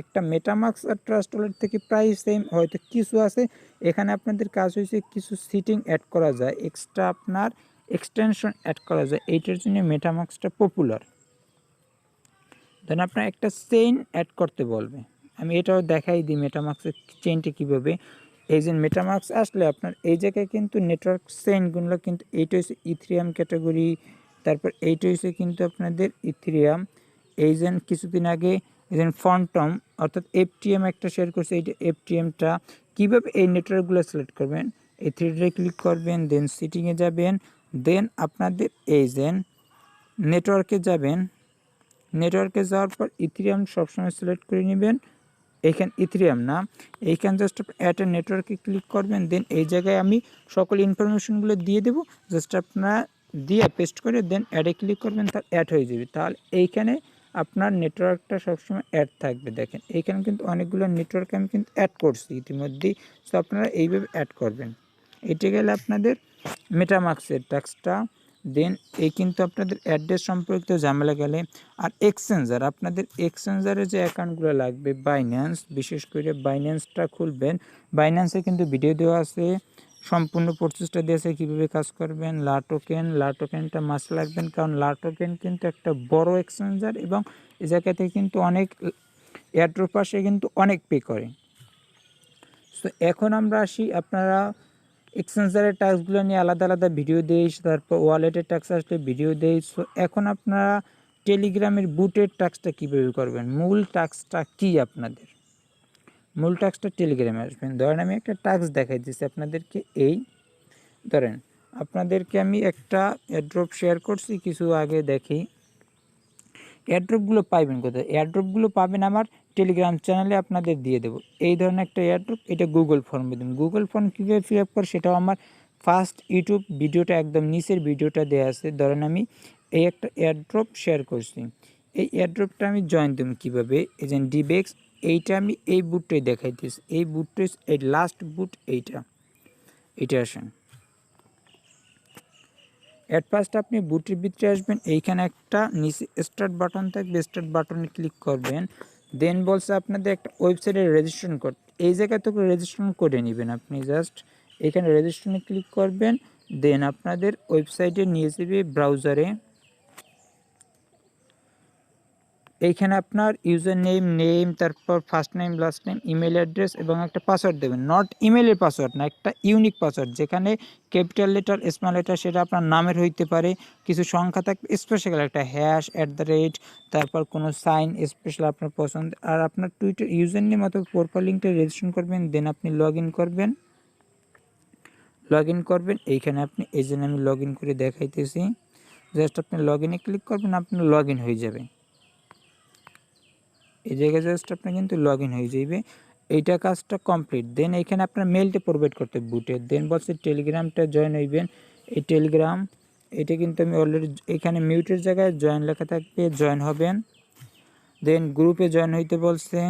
একটা মেটামাক্স আর ট্রাস্ট ওয়ালেট থেকে প্রায় সেম, হয়তো কিছু আছে এখানে আপনাদের কাজ হয়েছে কিছু সিটিং অ্যাড করা যায়, এক্সট্রা আপনার এক্সটেনশন অ্যাড করা যায়, এইটার জন্য মেটামাক্সটা পপুলার। দেন আপনার একটা চেইন অ্যাড করতে বলবে, আমি এটাও দেখাই দিই মেটামাক্সের চেইনটা কীভাবে। এই যে মেটামাক্স আসলে আপনার এই জায়গায় কিন্তু নেটওয়ার্ক চেইনগুলো কিন্তু এইটা হচ্ছে ইথেরিয়াম ক্যাটাগরি, তারপর এইটা হচ্ছে কিন্তু আপনাদের ইথেরিয়াম। এই যে কিছুদিন আগে এই যে ফন্টম অর্থাৎ FTM একটা শেয়ার করছে, এইটা FTMটা। কীভাবে এই নেটওয়ার্কগুলো সিলেক্ট করবেন, এই থ্রিডে ক্লিক করবেন, দেন সিটিংয়ে যাবেন, দেন আপনাদের এই যে নেটওয়ার্কে যাবেন, নেটওয়ার্কে যাওয়ার পর ইথেরিয়াম সবসময় সিলেক্ট করে নেবেন। এইখান ইথেরিয়াম না, এইখান জাস্ট অ্যাড এ নেটওয়ার্কে ক্লিক করবেন, দেন এই জায়গায় আমি সকল ইনফরমেশনগুলো দিয়ে দেবো, জাস্ট আপনারা দিয়ে পেস্ট করে দেন অ্যাডে ক্লিক করবেন, তার অ্যাড হয়ে যাবে। তাহলে এইখানে আপনার নেটওয়ার্কটা সবসময় অ্যাড থাকবে। দেখেন এইখানে কিন্তু অনেকগুলো নেটওয়ার্ক আমি কিন্তু অ্যাড করছি ইতিমধ্যেই, সো আপনারা এইভাবে অ্যাড করবেন। এটা গেলে আপনাদের মেটামাক্সের টাস্কটা। দেন এই কিন্তু আপনাদের অ্যাড্রেস সম্পর্কিত ঝামেলা গেলে। আর এক্সচেঞ্জার, আপনাদের এক্সচেঞ্জারে যে অ্যাকাউন্টগুলো লাগবে, বাইন্যান্স, বিশেষ করে বাইন্যান্সটা খুলবেন। বাইন্যান্সে কিন্তু ভিডিও দেওয়া আছে, সম্পূর্ণ প্রসেসটা দিয়েছে কীভাবে কাজ করবেন। টোকেনটা মাস্ট লাগবেন, কারণ টোকেন কিন্তু একটা বড় এক্সচেঞ্জার এবং এই জায়গা থেকে কিন্তু অনেক এয়ারড্রপ আসে কিন্তু অনেক পে করে। সো এখন আমরা আসি, আপনারা এক্সচেঞ্জারের টাস্কগুলো নিয়ে আলাদা আলাদা ভিডিও দেই, তারপর ওয়ালেটের টাস্ক আসলে ভিডিও দেই। সো এখন আপনারা টেলিগ্রামের বুটের টাস্কটা কীভাবে করবেন, মূল টাস্কটা কী আপনাদের, মূল টাস্কটা টেলিগ্রামে আসবেন। ধরেন আমি একটা টাস্ক দেখাই দিচ্ছি আপনাদেরকে। এই ধরেন আপনাদেরকে আমি একটা এয়ারড্রপ শেয়ার করছি কিছু আগে, দেখি এয়ারড্রপগুলো পাইবেন কোথায়। এয়ারড্রপগুলো পাবেন আমার টেলিগ্রাম চ্যানেলে, আপনাদের দিয়ে দেবো। এই ধরনের একটা এয়ারড্রপ, এটা গুগল ফর্মে দেবেন। গুগল ফর্ম কীভাবে ফিল আপ করে সেটাও আমার ফার্স্ট ইউটিউব ভিডিওটা একদম নিচের ভিডিওটা দেওয়া আছে। ধরেন আমি এই একটা এয়ারড্রপ শেয়ার করছি, এই এয়ারড্রপটা আমি জয়েন দেবো কীভাবে, এজেন্ট ডিবেক্স। এইটা আমি এই বুটটাই দেখাইতেছি, এই বুটটাই এই লাস্ট বুট, এইটা আসেন। অ্যাট ফার্স্ট আপনি বুটের ভিতরে আসবেন, এইখানে একটা নিচে স্টার্ট বাটন থাকবে, স্টার্ট বাটনে ক্লিক করবেন। দেন বলছে আপনাদের একটা ওয়েবসাইটে রেজিস্ট্রেশন করতে, এই জায়গা থেকে রেজিস্ট্রেশন করে নেবেন। আপনি জাস্ট এখানে রেজিস্ট্রেশনে ক্লিক করবেন, দেন আপনাদের ওয়েবসাইটে নিয়ে যাবে ব্রাউজারে। এইখানে আপনার ইউজার নেম, তারপর first name, last name, email address এবং একটা পাসওয়ার্ড দেবেন। নট ইমেলের পাসওয়ার্ড না, একটা ইউনিক পাসওয়ার্ড, যেখানে ক্যাপিটাল লেটার, স্মল লেটার, সেটা আপনার নামের হইতে পারে, কিছু সংখ্যা থাকবে, স্পেশাল একটা হ্যাশ, @, তারপর কোনো সাইন স্পেশাল আপনার পছন্দ। আর আপনার টুইটার ইউজার নেম অথবা প্রোফাইল লিঙ্কটা রেজিস্ট্রেশন করবেন। দেন আপনি লগ ইন করবেন। এইখানে আপনি, এই জন্য আমি লগ ইন করে দেখাইতেছি। জাস্ট আপনি লগ ইনে ক্লিক করবেন, আপনার লগ ইন হয়ে যাবে। এই জায়গায় জাস্ট আপনি কিন্তু লগ ইন হয়ে যাবে, এইটা কাজটা কমপ্লিট। দেন এইখানে আপনার মেলটা প্রোভাইড করতে বুটে। দেন বলছে টেলিগ্রামটা জয়েন হইবেন। এই টেলিগ্রাম, এটা কিন্তু আমি অলরেডি এখানে মিউটের জায়গায় জয়েন লেখা থাকবে, জয়েন হবেন। দেন গ্রুপে জয়েন হইতে বলছে,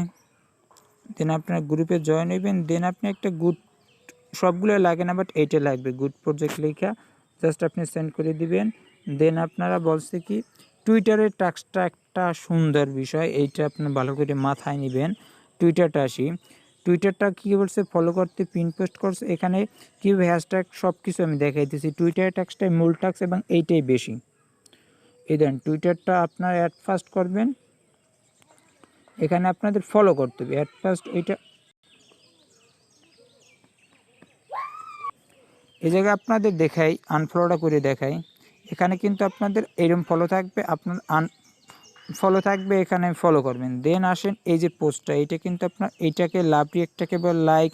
দেন আপনার গ্রুপে জয়েন হইবেন। দেন আপনি একটা গুড, সবগুলো লাগে না বাট এইটা লাগবে, গুড প্রজেক্ট লেখা, জাস্ট আপনি সেন্ড করে দিবেন। দেন আপনারা বলছে কি টুইটারের টাস্কটা একটা সুন্দর বিষয়, এইটা আপনি ভালো করে মাথায় নেবেন। টুইটারটা আসি, টুইটারটা কী বলছে, ফলো করতে, পিন পোস্ট করছে, এখানে কীভাবে হ্যাশট্যাগ সব কিছু আমি দেখাইতেছি। টুইটারের টাস্কটাই মূল টাস্ক এবং এইটাই বেশি। এই দেন টুইটারটা আপনার অ্যাট ফার্স্ট করবেন, এখানে আপনাদের ফলো করতে হবে অ্যাট ফার্স্ট। এইটা এই জায়গায় আপনাদের দেখাই, আনফলোটা করে দেখাই। এখানে কিন্তু আপনাদের এরকম ফলো থাকবে, আপনার ফলো থাকবে, এখানে ফলো করবেন। দেন আসেন এই যে পোস্টটা, এইটা কিন্তু আপনার, এইটাকে লাভ রিয়েক্টটাকে বলে লাইক,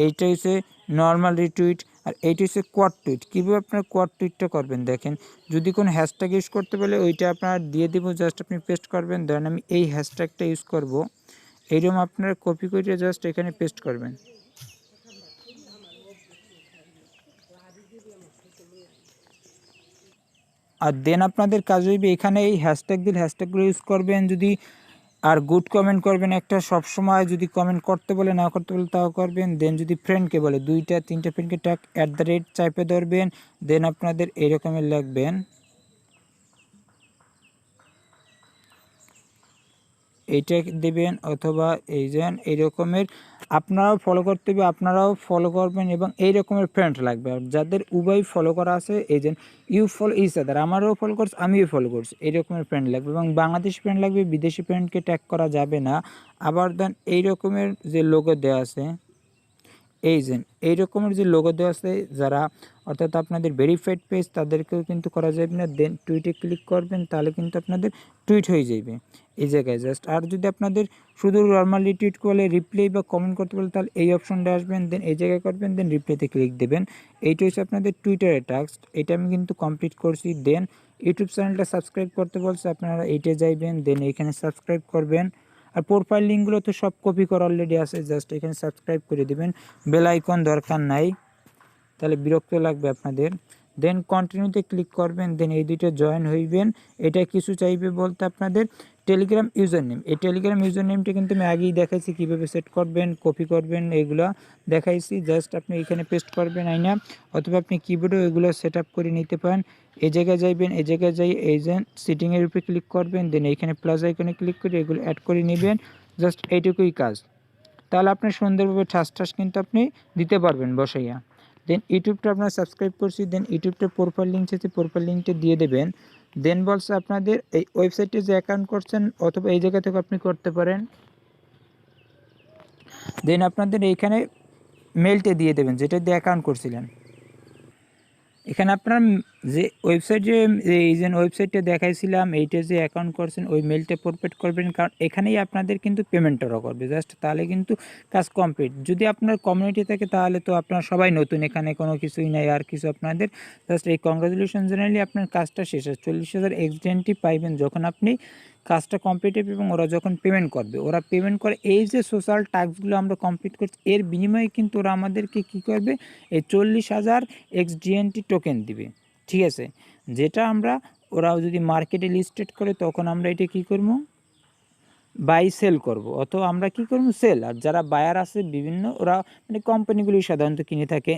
এইটা হচ্ছে নর্মাল রিটুইট, আর এইটা হচ্ছে কোয়াড টুইট। কীভাবে আপনার কোয়াড টুইটটা করবেন দেখেন, যদি কোনো হ্যাশট্যাগ ইউজ করতে বলে ওইটা আপনার দিয়ে দেবো, জাস্ট আপনি পেস্ট করবেন। ধরেন আমি এই হ্যাশট্যাগটা ইউজ করব, এইরকম আপনারা কপি করে জাস্ট এখানে পেস্ট করবেন। আর দেন আপনাদের কাজ হইবে এখানে এই হ্যাশট্যাগ দিলে হ্যাশট্যাগুলো ইউজ করবেন। যদি আর গুড কমেন্ট করবেন একটা, সবসময় যদি কমেন্ট করতে বলে, না করতে বলে তাও করবেন। দেন যদি ফ্রেন্ডকে বলে 2-3 ফ্রেন্ডকে ট্যাগ @ ধরবেন। দেন আপনাদের এরকমের লিখবেন, এইটা দেবেন, অথবা এই যেন এই রকমের আপনারাও ফলো করতে হবে, আপনারাও ফলো করবেন এবং এই রকমের ফ্রেন্ড লাগবে। আর যাদের উভয় ফলো করা আছে, এই যে ইউ ফলো ইচ আদার, আমারও ফলো করছে, আমিও ফলো করছি, এই রকমের ফ্রেন্ড লাগবে। এবং বাংলাদেশি ফ্রেন্ড লাগবে, বিদেশি ফ্রেন্ডকে ট্যাগ করা যাবে না। আবার দেন এই রকমের যে লোগো দেওয়া আছে, এই যে এই রকমের যে লোগো দেওয়া আছে, যারা অর্থাৎ আপনাদের ভেরিফাইড পেজ, তাদেরকেও কিন্তু করা যাবে না। দেন টুইটে ক্লিক করবেন, তাহলে কিন্তু আপনাদের টুইট হয়ে যাবে এই জায়গায় জাস্ট। আর যদি আপনাদের শুধু নর্মালি টুইট করলে, রিপ্লাই বা কমেন্ট করতে বলে, তাহলে এই অপশনটা আসবেন, দেন এই জায়গায় করবেন, দেন রিপ্লাইতে ক্লিক দেবেন। এইটা হচ্ছে আপনাদের টুইটারের টাস্ক, এটা আমি কিন্তু কমপ্লিট করছি। দেন ইউটিউব চ্যানেলটা সাবস্ক্রাইব করতে বলছে, আপনারা এইটা যাইবেন, দেন এইখানে সাবস্ক্রাইব করবেন। আর প্রোফাইল লিঙ্কগুলো তো সব কপি করা অলরেডি আছে, জাস্ট এখানে সাবস্ক্রাইব করে দেবেন, বেল আইকন দরকার নাই, তাহলে বিরক্ত লাগবে আপনাদের। দেন কন্টিনিউতে ক্লিক করবেন, দেন এই দুইটা জয়েন হইবেন। এটা কিছু চাইবে বলতে আপনাদের টেলিগ্রাম ইউজার নেম, এই টেলিগ্রাম ইউজার নেমটা কিন্তু আমি আগেই দেখাইছি কীভাবে সেট করবেন, কপি করবেন, এগুলো দেখাইছি। জাস্ট আপনি এখানে পেস্ট করবেন আইনা, অথবা আপনি কিবোর্ডেও এগুলো সেট আপ করে নিতে পারেন। এই জায়গায় যাইবেন, এই জায়গায় যাই এজেন্ট সিটিংয়ের উপরে ক্লিক করবেন, দেন এইখানে প্লাস আইকনে ক্লিক করে এগুলো অ্যাড করে নেবেন। জাস্ট এইটুকুই কাজ, তাহলে আপনি সুন্দরভাবে ঠাস কিন্তু আপনি দিতে পারবেন বসাইয়া। দেন ইউটিউবটা আপনার সাবস্ক্রাইব করছি, দেন ইউটিউবটা প্রোফাইল লিঙ্ক আছে, প্রোফাইল লিঙ্কটা দিয়ে দেবেন। দেন বলছে আপনাদের এই ওয়েবসাইটে যে অ্যাকাউন্ট করছেন, অথবা এই জায়গা থেকে আপনি করতে পারেন। দেন আপনাদের এইখানে মেলটা দিয়ে দেবেন যেটা দিয়ে অ্যাকাউন্ট করছিলেন। এখানে আপনার যে ওয়েবসাইটে এই যে ওয়েবসাইটটা দেখাইছিলাম এইটা যে অ্যাকাউন্ট করছেন ওই মেলটা প্রোভাইড করবেন, কারণ এখানেই আপনাদের কিন্তু পেমেন্টটা করবে জাস্ট, তাহলে কিন্তু কাজ কমপ্লিট। যদি আপনার কমিউনিটি থাকে তাহলে তো আপনার সবাই নতুন, এখানে কোনো কিছুই নাই আর কিছু, আপনাদের জাস্ট এই কংগ্রাচুলেশন জানাইলে আপনার কাজটা শেষ হয়। 40,000 এক্সডেন্টি পাইবেন যখন আপনি কাজটা কমপ্লিট হবে এবং ওরা যখন পেমেন্ট করবে, ওরা পেমেন্ট করে এই যে সোশ্যাল টাস্কগুলো আমরা কমপ্লিট করছি এর বিনিময়ে কিন্তু ওরা আমাদেরকে কী করবে, এই 40,000 এক্সডিএনটি টোকেন দিবে, ঠিক আছে, যেটা আমরা ওরা যদি মার্কেটে লিস্টেড করে তখন আমরা এটা কী করবো, বাই সেল করব, অথবা আমরা কী করবো সেল। আর যারা বায়ার আছে বিভিন্ন ওরা মানে কোম্পানিগুলি সাধারণত কিনে থাকে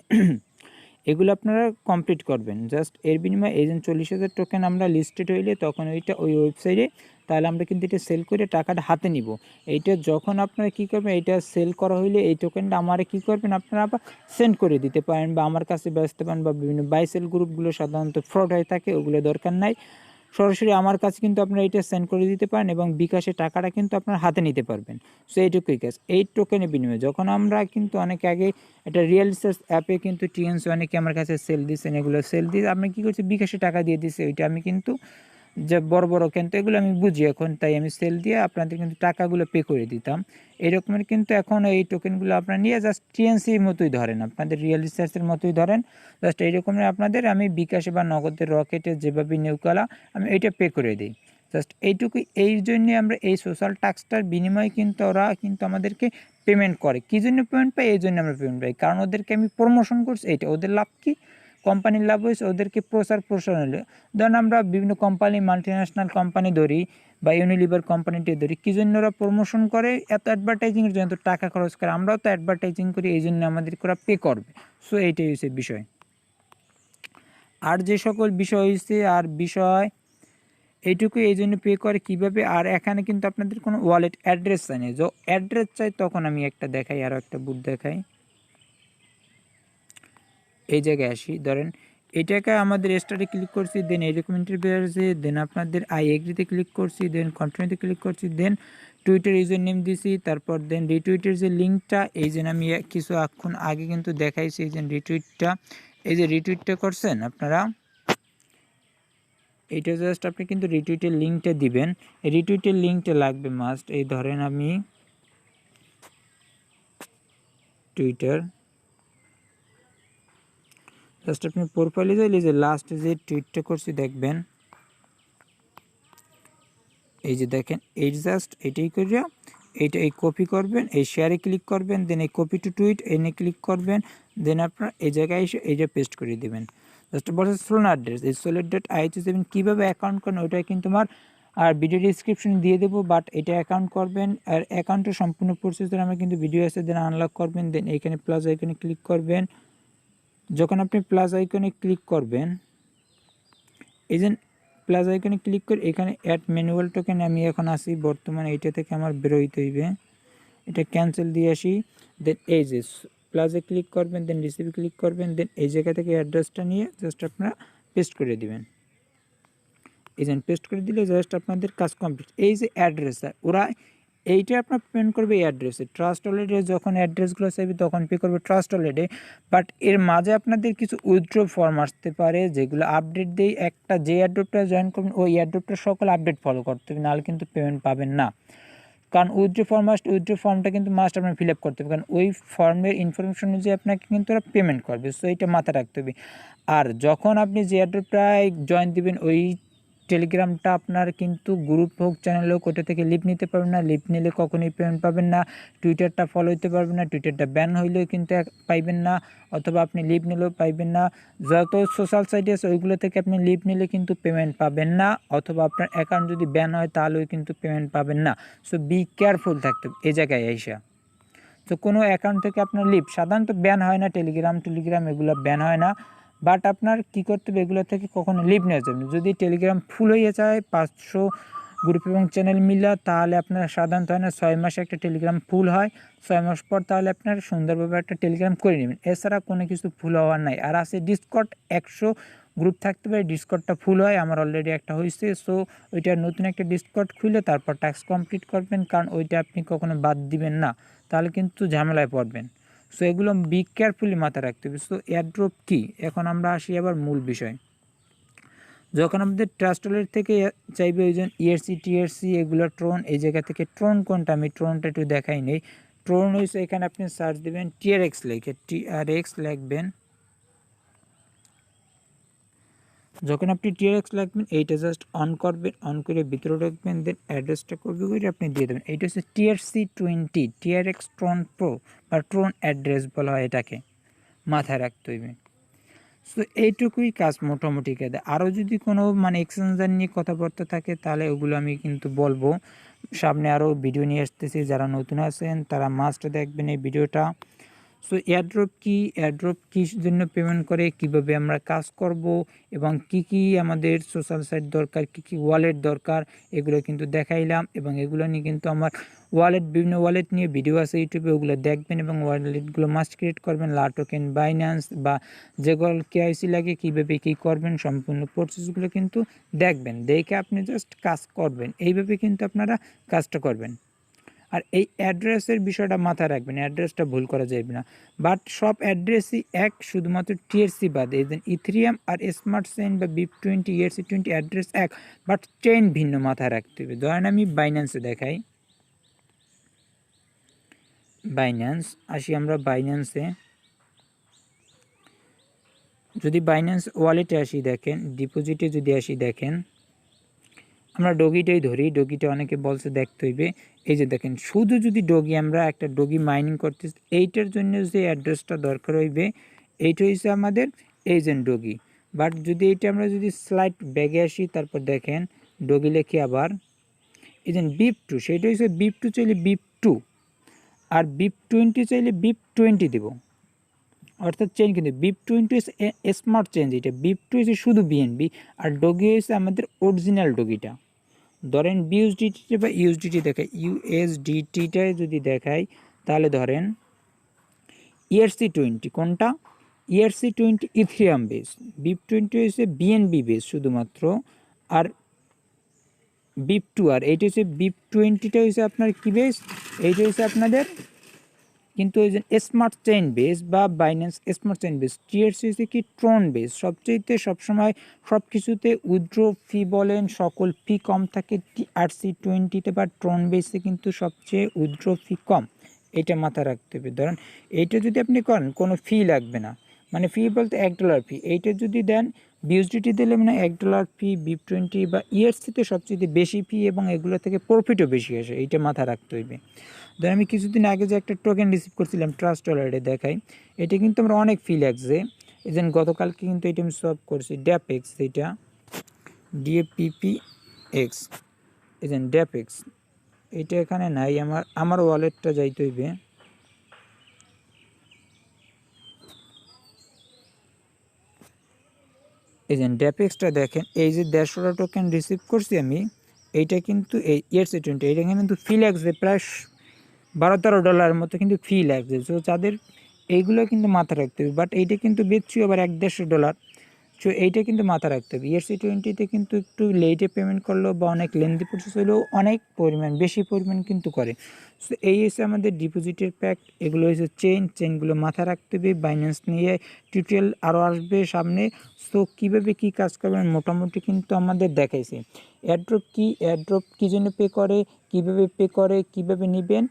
এগুলো আপনারা কমপ্লিট করবেন জাস্ট। এর বিনিময়ে এই যে 40,000 টোকেন আমরা লিস্টেড হইলে তখন ওইটা ওই ওয়েবসাইটে তাহলে আমরা কিন্তু এটা সেল করে টাকাটা হাতে নিব। এইটা যখন আপনারা কী করবেন, এইটা সেল করা হইলে এই টোকেনটা আমার কী করবেন আপনারা আবার সেন্ড করে দিতে পারেন বা আমার কাছে বেচতে পারেন, বা বিভিন্ন বাই সেল গ্রুপগুলো সাধারণত ফ্রড হয়ে থাকে, ওগুলো দরকার নাই, সরাসরি আমার কাছে কিন্তু আপনারা এটা সেন্ড করে দিতে পারেন এবং বিকাশে টাকাটা কিন্তু আপনার হাতে নিতে পারবেন। সো এইটুকুই কাজ। এই টোকেনের বিনিময়ে যখন আমরা কিন্তু অনেক আগে একটা রিয়েল রিসার্চ অ্যাপে কিন্তু টিএনসি অনেকে আমার কাছে সেল দিচ্ছেন, এগুলো সেল দিয়ে আপনি কী করছি বিকাশে টাকা দিয়ে দিচ্ছে, ওইটা আমি কিন্তু যে বড় বড় কিন্তু এগুলো আমি বুঝি এখন, তাই আমি সেল দিয়ে আপনাদের কিন্তু টাকাগুলো পে করে দিতাম এরকমের। কিন্তু এখন এই টোকেনগুলো আপনারা নিয়ে জাস্ট টিএনসির মতোই ধরেন, আপনাদের রিয়েল রিসার্চের মতোই ধরেন জাস্ট এইরকমের আপনাদের আমি বিকাশে বা নগদের রকেটে যেভাবে নিউকালা আমি এইটা পে করে দিই জাস্ট এইটুকুই। এই জন্যে আমরা এই সোশ্যাল টাস্কটার বিনিময়ে কিন্তু ওরা কিন্তু আমাদেরকে পেমেন্ট করে। কী জন্য পেমেন্ট পাই, এই জন্য আমরা পেমেন্ট পাই, কারণ ওদেরকে আমি প্রমোশন করছি, এইটা ওদের লাভ কি, কোম্পানির লাভ হয়েছে ওদেরকে প্রসার হলে। ধরুন আমরা বিভিন্ন কোম্পানি মাল্টিন্যাশনাল কোম্পানি ধরি বা ইউনিলিভার কোম্পানিটি ধরি, কী জন্য ওরা প্রমোশন করে, এত অ্যাডভার্টাইজিংয়ের জন্য তো টাকা খরচ করে, আমরাও তো অ্যাডভার্টাইজিং করি, এই জন্য আমাদেরকে ওরা পে করবে। সো এইটাই হচ্ছে বিষয়। আর যে সকল বিষয় হয়েছে আর বিষয় এইটুকু এই জন্য পে করে কীভাবে, আর এখানে কিন্তু আপনাদের কোনো ওয়ালেট অ্যাড্রেস চাই না, যে অ্যাড্রেস চাই তখন আমি একটা দেখাই, আরও একটা বুট দেখাই, এই জায়গায় আসি। ধরেন এটাকে আমাদের স্টারে ক্লিক করছি, দেন এরকম ইন্টারভিউ আসছে, দেন আপনাদের আই এগ্রিতে ক্লিক করছি, দেন কন্টিনিউতে ক্লিক করছি, দেন টুইটার ইউজার নেম দিছি, তারপর দেন রিটুইটের যে লিঙ্কটা এই যে আমি কিছুক্ষণ আগে কিন্তু দেখাইছি, এই যে রিটুইটটা, এই যে রিটুইটটা করছেন আপনারা, এইটা জাস্ট আপনি কিন্তু রিটুইটের লিঙ্কটা দিবেন, রিটুইটের লিঙ্কটা লাগবে মাস্ট। এই ধরেন আমি টুইটার জাস্ট আপনি প্রোফাইলে যাইলে যে লাস্ট যে টুইটটা করছি দেখবেন, এই যে দেখেন এই জাস্ট এটাই করিয়া এইটা এই কপি করবেন, এই শেয়ারে ক্লিক করবেন, দেন এই কপি টু টুইট এনে ক্লিক করবেন, দেন আপনার এই জায়গায় এসে এইটা পেস্ট করে দেবেন। জাস্ট বলছে সোলার অ্যাড্রেস, এই solar.ih7 কীভাবে অ্যাকাউন্ট করেন ওইটা কিন্তু আমার আর ভিডিও ডিসক্রিপশন দিয়ে দেবো, বাট এটা অ্যাকাউন্ট করবেন আর অ্যাকাউন্টের সম্পূর্ণ প্রসেসের আমার কিন্তু ভিডিও আছে, দেন আনলক করবেন, দেন এইখানে প্লাস আইকনে ক্লিক করবেন। যখন আপনি প্লাস আইকনে ক্লিক করবেন, এই যে প্লাস আইকনে ক্লিক করে এখানে অ্যাড ম্যানুয়াল টোকেন আমি এখন আসি বর্তমানে, এইটা থেকে আমার বেরোইতে হইবে, এটা ক্যান্সেল দিয়ে আসি, দেন এই যে প্লাসে ক্লিক করবেন, দেন রিসিভ ক্লিক করবেন, দেন এই জায়গা থেকে অ্যাড্রেসটা নিয়ে জাস্ট আপনারা পেস্ট করে দিবেন, এই যে পেস্ট করে দিলে জাস্ট আপনাদের কাজ কমপ্লিট। এই যে অ্যাড্রেস ওরা এইটা আপনার পেমেন্ট করবে এই অ্যাড্রেসে, ট্রাস্ট ওয়ালেটে যখন অ্যাড্রেসগুলো চাইবে তখন পে করবে ট্রাস্ট ওয়ালেটে। বাট এর মাঝে আপনাদের কিছু উইথড্র ফর্ম আসতে পারে যেগুলো আপডেট দেই, একটা যে অ্যাড্রপটা জয়েন করবেন ওই অ্যাড্রপটা সকল আপডেট ফলো করতে হবে, নাহলে কিন্তু পেমেন্ট পাবেন না। কারণ উইথড্র ফর্মটা কিন্তু মাস্ট আপনার ফিল আপ করতে হবে, কারণ ওই ফর্মের ইনফরমেশন অনুযায়ী আপনাকে কিন্তু ওরা পেমেন্ট করবে। সো এইটা মাথায় রাখতে হবে। আর যখন আপনি যে অ্যাড্রপটায় জয়েন দিবেন ওই টেলিগ্রামটা আপনার কিন্তু গ্রুপ হোক চ্যানেল হোক ওটা থেকে লিভ নিতে পারবেন না, লিভ নিলে কখনোই পেমেন্ট পাবেন না। টুইটারটা ফলো হতে পারবেন না, টুইটারটা ব্যান হইলেও কিন্তু পাইবেন না, অথবা আপনি লিভ নিলেও পাইবেন না। যত সোশ্যাল সাইটে আছে ওইগুলো থেকে আপনি লিভ নিলে কিন্তু পেমেন্ট পাবেন না, অথবা আপনার অ্যাকাউন্ট যদি ব্যান হয় তাহলেও কিন্তু পেমেন্ট পাবেন না। সো বি কেয়ারফুল থাকতে হবে এই জায়গায় আইসা। তো কোনো অ্যাকাউন্ট থেকে আপনার লিভ সাধারণত ব্যান হয় না, টেলিগ্রাম এগুলো ব্যান হয় না, বাট আপনার কী করতে হবে এগুলো থেকে কখনো লিভ নেওয়া যাবে না। যদি টেলিগ্রাম ফুল হয়ে যায় 500 গ্রুপ এবং চ্যানেল মিলা, তাহলে আপনার সাধারণত হয় না 6 মাসে একটা টেলিগ্রাম ফুল হয়, 6 মাস পর তাহলে আপনার সুন্দরভাবে একটা টেলিগ্রাম করে নেবেন, এছাড়া কোনো কিছু ফুল হওয়ার নাই। আর আছে ডিসকর্ড 100 গ্রুপ থাকতে পারে, ডিসকর্ডটা ফুল হয়, আমার অলরেডি একটা হয়েছে। সো ওইটা নতুন একটা ডিসকর্ড খুলে তারপর টাস্ক কমপ্লিট করবেন, কারণ ওইটা আপনি কখনো বাদ দিবেন না, তাহলে কিন্তু ঝামেলায় পড়বেন। সো এগুলো বি কেয়ারফুলি মাথায় রাখতে হবে। সো এয়ারড্রপ কি, এখন আমরা আসি আবার মূল বিষয়। যখন আমাদের ট্রাস্ট ওয়ালেট থেকে চাইবে ওই জন্য ইআরসি টিআরসি এগুলো ট্রোন, এই জায়গা থেকে ট্রোন কোনটা, আমি ট্রোনটা একটু দেখাই নেই। ট্রোন হয়েছে এখানে আপনি সার্চ দেবেন টিআরএক্স লিখে, টিআরএক্স লিখবেন। যখন আপনি টিআরএক্স লিখবেন এইটা জাস্ট অন করবেন, অন করে ভিতরে রাখবেন, দেন অ্যাড্রেসটা কপি করে আপনি দিয়ে দেবেন। এইটা হচ্ছে TRC20 টিআরএক্স ট্রোন প্রো বা ট্রোন অ্যাড্রেস বলা হয় এটাকে, মাথায় রাখতে হইবে। সো এইটুকুই কাজ মোটামুটি কাজে। আরও যদি কোনো মানে এক্সচেঞ্জার নিয়ে কথাবার্তা থাকে তাহলে ওগুলো আমি কিন্তু বলবো, সামনে আরও ভিডিও নিয়ে আসতেছি। যারা নতুন আছেন তারা মাস্ট দেখবেন এই ভিডিওটা। সো এয়ারড্রপ কি, এয়ারড্রপ কিস জন্য পেমেন্ট করে, কিভাবে আমরা কাজ করব এবং কি কি আমাদের সোশ্যাল সাইট দরকার, কি কি ওয়ালেট দরকার, এগুলো কিন্তু দেখাইলাম। এবং এগুলো নিয়ে কিন্তু আমার বিভিন্ন ওয়ালেট নিয়ে ভিডিও আছে ইউটিউবে, ওগুলো দেখবেন এবং ওয়ালেটগুলো মাস্ট ক্রিয়েট করবেন। লা টোকেন, বাইন্যান্স বা যেগুলো কেআইসি লাগে কীভাবে কী করবেন, সম্পূর্ণ প্রসেসগুলো কিন্তু দেখবেন, দেখে আপনি জাস্ট কাজ করবেন। এইভাবে কিন্তু আপনারা কাজটা করবেন। আর এই অ্যাড্রেসের বিষয়টা মাথায় রাখবেন, অ্যাড্রেসটা ভুল করা যাবে না। বাট সব অ্যাড্রেসই এক, শুধুমাত্র টিআরসি বাদে। এই ইথেরিয়াম আর স্মার্ট চেইন বা BIP20 ERC20 অ্যাড্রেস এক, বাট চেইন ভিন্ন, মাথায় রাখতে হবে। ধরেন আমি বাইন্যান্সে দেখাই, বাইন্যান্স আসি আমরা বাইন্যান্সে। যদি বাইন্যান্স ওয়ালেটে আসি, দেখেন ডিপোজিটে যদি আসি, দেখেন আমরা ডগিটাই ধরি, ডগিটা অনেকে বলছে দেখতে হইবে। এই যে দেখেন, শুধু যদি ডগি, আমরা একটা ডগি মাইনিং করতেছি, এইটার জন্য যে অ্যাড্রেসটা দরকার হইবে এইটা হচ্ছে আমাদের এজেন্ট ডগি। বাট যদি এইটা আমরা যদি স্লাইড ব্যাগে আসি, তারপর দেখেন ডগি লেখি আবার এজেন্ট BIP2, সেইটা হচ্ছে BIP2 চাইলে BIP2, আর BIP20 চাইলে BIP20 দেব, অর্থাৎ চেঞ্জ কিন্তু BIP20 স্মার্ট চেঞ্জ, এটা BIP2 হচ্ছে শুধু BNB, আর ডগি হচ্ছে আমাদের অরিজিনাল ডগিটা। ধরেন বিউএসডিটি বা ইউএসডিটি দেখায়, ইউএসডিটিটায় যদি দেখাই তাহলে ধরেন ERC20, কোনটা ERC20 ইথেরিয়াম বেস, BIP20 হচ্ছে BNB বেস শুধুমাত্র, আর BIP2, আর এইটা হচ্ছে BIP20টা হচ্ছে আপনার কি বেস, এইটা হচ্ছে আপনাদের কিন্তু ওই যে স্মার্ট চেইন বেস বা Binance smart chain base. TRC হচ্ছে কি ট্রোন বেস, সবচেয়েতে সবসময় সব কিছুতে উইথড্র ফি বলেন সকল ফি কম থাকে TRC20তে বা ট্রোন বেসে কিন্তু সবচেয়ে উইথড্র ফি কম, এটা মাথায় রাখতে হবে। ধরেন এইটা যদি আপনি করেন কোনো ফি লাগবে না, মানে ফি বলতে $1 ফি, এইটা যদি দেন বিউএসডিটি দিলে মানে $1 ফি, BIP20 বা ইআরসিতে সবচেয়ে বেশি ফি এবং এগুলো থেকে প্রফিটও বেশি আসে, এইটা মাথায় রাখতে হইবে। ধর আমি কিছুদিন আগে যে একটা টোকেন রিসিভ করছিলাম ট্রাস্ট ওয়ালেটে দেখাই, এটা কিন্তু আমরা অনেক ফি লাগছে। এই যে গতকালকে কিন্তু এটা আমি সলভ করছি, ড্যাপেক্স, এটা DAPPX, এই যে ড্যাপেক্স, এটা এখানে নাই, আমার ওয়ালেটটা যাইতে হইবে। এই যে ড্যাপেক্সটা দেখেন, এই যে 150 টোকেন রিসিভ করছি আমি, এইটা কিন্তু এই ERC20, এটা কিন্তু ফি লাগছে প্রায় $12-13 মতো কিন্তু ফি লাগছে। সো যাদের এইগুলো কিন্তু মাথা রাখতে হবে। বাট এইটা কিন্তু বেচছি আবার $150, সো এইটা কিন্তু মাথা রাখতে হবে। ERC20তে কিন্তু একটু লেটে পেমেন্ট করলেও বা অনেক লেন্দি প্রসেস হলেও অনেক পরিমাণ বেশি পরিমাণ কিন্তু করে। সো এই হচ্ছে আমাদের ডিপোজিটের প্যাক, এগুলো হচ্ছে চেইনগুলো মাথা রাখতে হবে। বাইন্যান্স নিয়ে টিউটোরিয়াল আরও আসবে সামনে। সো কীভাবে কী কাজ করবেন মোটামুটি কিন্তু আমাদের দেখাইছে। এয়ারড্রপ কী জন্য পে করে, কীভাবে পে করে, কীভাবে নেবেন,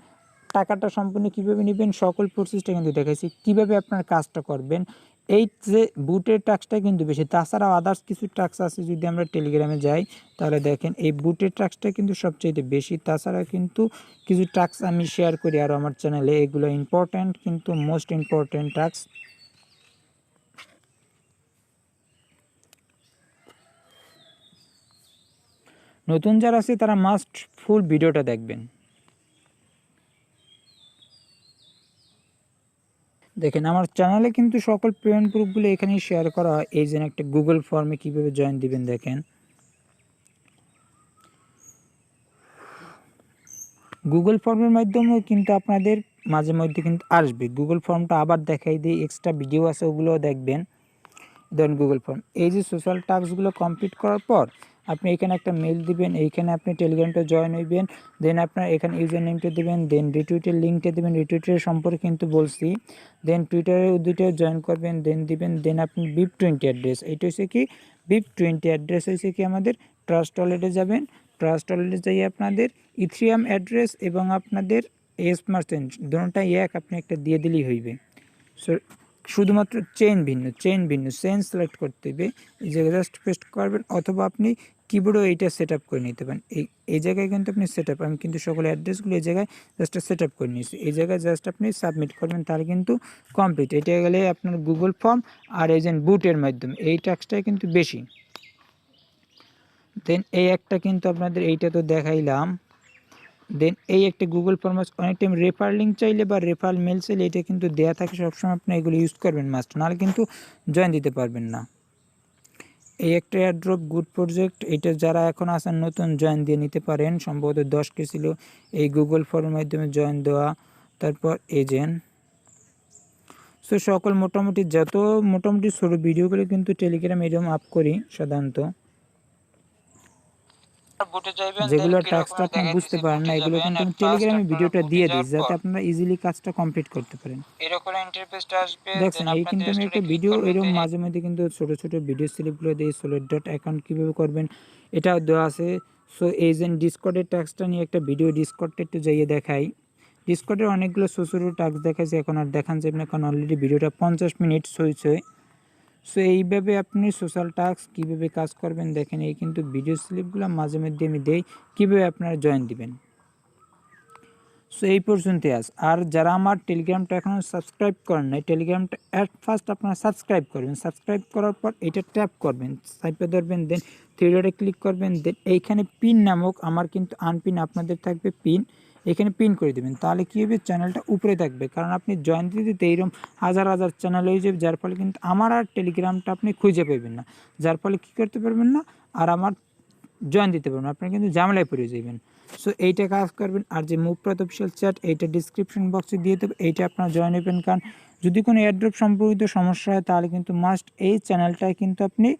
টাকাটা সম্পূর্ণ কীভাবে নেবেন, সকল প্রসেসটা কিন্তু দেখাইছি। কীভাবে আপনার কাজটা করবেন, এই যে বুটের টাস্কটা কিন্তু বেশি, তাছাড়াও আদার্স কিছু টাস্ক আছে। যদি আমরা টেলিগ্রামে যাই তাহলে দেখেন এই বুটের টাস্কটা কিন্তু সবচেয়ে বেশি। তাছাড়া কিন্তু কিছু টাস্ক আমি শেয়ার করি আরও আমার চ্যানেলে, এগুলো ইম্পর্ট্যান্ট, কিন্তু মোস্ট ইম্পর্ট্যান্ট টাস্ক। নতুন যারা আছে তারা মাস্ট ফুল ভিডিওটা দেখবেন। দেখেন আমার চ্যানেলে কিন্তু সকল পেমেন্ট প্রুফগুলো এখানেই শেয়ার করা হয়। এই যে একটা গুগল ফর্মে কীভাবে জয়েন দিবেন, দেখেন গুগল ফর্মের মাধ্যমেও কিন্তু আপনাদের মাঝে মধ্যে কিন্তু আসবে। গুগল ফর্মটা আবার দেখাই দিই, এক্সট্রা ভিডিও আছে ওগুলোও দেখবেন। ধরুন গুগল ফর্ম, এই যে সোশ্যাল টাস্কগুলো কমপ্লিট করার পর আপনি এখানে একটা মেল দিবেন, এইখানে আপনি টেলিগ্রামটা জয়েন হইবেন, দেন আপনার এখানে ইউজার নেমটা দেবেন, দেন রিটুইটের লিঙ্কটা দেবেন, রিটুইটের সম্পর্কে কিন্তু বলছি, দেন টুইটারে দুইটা জয়েন করবেন, দেন দিবেন, দেন আপনি BIP20 অ্যাড্রেস, এইটা হচ্ছে কি BIP20 অ্যাড্রেস হচ্ছে কি আমাদের ট্রাস্ট ওয়ালেটে যাবেন, ট্রাস্ট ওয়ালেটে যাই আপনাদের ইথিরিয়াম অ্যাড্রেস এবং আপনাদের এস মার্চেন্ট দুটোটাই এক, আপনি একটা দিয়ে দিলেই হইবে। সো শুধুমাত্র চেইন ভিন্ন চেইন সিলেক্ট করতে হবে, এই জায়গায় জাস্ট পেস্ট করবেন, অথবা আপনি কিবোর্ডও এইটা সেট আপ করে নিতে পারেন। এই জায়গায় কিন্তু আপনি সেট আপ, আমি কিন্তু সকল অ্যাড্রেসগুলো এই জায়গায় জাস্ট সেট আপ করে নিয়েছি, এই জায়গায় জাস্ট আপনি সাবমিট করবেন, তাহলে কিন্তু কমপ্লিট। এটা গেলে আপনার গুগল ফর্ম আর এজেন্ট বুটের মাধ্যমে এই টাস্কটাই কিন্তু বেশি। দেন এই একটা কিন্তু আপনাদের এইটা তো দেখাইলাম, দেন এই একটা গুগল ফর্ম অনেক টাইম রেফার লিঙ্ক চাইলে বা রেফার মেল চাইলে এটা কিন্তু দেওয়া থাকে, সবসময় আপনি এগুলো ইউজ করবেন মাস্ট, নাহলে কিন্তু জয়েন দিতে পারবেন না। এই একটা এয়ারড্রপ গুড প্রজেক্ট, এটা যারা এখন আসেন নতুন জয়েন দিয়ে নিতে পারেন, সম্ভবত 10কে ছিল এই গুগল ফর্মের মাধ্যমে জয়েন দেওয়া। তারপর এজেন্ট, সো সকল মোটামুটি ছোটো ভিডিওগুলো কিন্তু টেলিগ্রাম এরকম আপ করি সাধারণত, যেগুলো টাস্কটা আপনি বুঝতে পারেন না এগুলো কিন্তু আমি টেলিগ্রামে ভিডিওটা দিয়ে দিই, যাতে আপনারা ইজিলি কাজটা কমপ্লিট করতে পারেন। দেখছেন এই কিন্তু আমি একটা ভিডিও এরকম মাঝে মধ্যে কিন্তু ছোট ভিডিও স্লিপগুলো দিই, solid.account কীভাবে করবেন এটাও দেওয়া আছে। সো এজেন্ট ডিসকর্ডের টাস্কটা নিয়ে একটা ভিডিও ডিসকর্ডটা একটু যাইয়ে দেখাই। ডিসকর্ডের অনেকগুলো ছোটো টাস্ক দেখাচ্ছে, এখন আর দেখান যাবে না, কারণ অলরেডি ভিডিওটা 50 মিনিট হয়েছে। সো এইভাবে আপনি সোশ্যাল টাস্ক কীভাবে কাজ করবেন দেখেন, এই কিন্তু ভিডিও স্লিপগুলো মাঝে মধ্যে আমি দেই, কীভাবে আপনারা জয়েন দিবেন। সো এই পর্যন্তই আজ। আর যারা আমার টেলিগ্রামটা এখনও সাবস্ক্রাইব করেন নাই, টেলিগ্রামটা অ্যাট ফার্স্ট আপনারা সাবস্ক্রাইব করবেন, সাবস্ক্রাইব করার পর এটা ট্যাপ করবেন, সাইপে ধরবেন, দেন থ্রি ডটে ক্লিক করবেন, দেন এইখানে পিন নামক আমার কিন্তু আনপিন আপনাদের থাকবে পিন, এখানে পিন করে দেবেন, তাহলে কী হবে চ্যানেলটা উপরে থাকবে, কারণ আপনি জয়েন দিতে দিতে এইরকম হাজার চ্যানেল হয়ে যাবে, যার ফলে কিন্তু আমার আর টেলিগ্রামটা আপনি খুঁজে পাবেন না, যার ফলে কী করতে পারবেন না আর আমার জয়েন দিতে পারবেন, আপনি কিন্তু ঝামেলায় পড়ে যাবেন। সো এইটা কাজ করবেন। আর যে মুভপ্রাত অফিসিয়াল চ্যাট এইটা ডিসক্রিপশন বক্সে দিয়ে দেবে, এইটা আপনার জয়েন হবেন, কারণ যদি কোনো এয়ারড্রপ সম্পর্কিত সমস্যা হয় তাহলে কিন্তু মাস্ট এই চ্যানেলটায় কিন্তু আপনি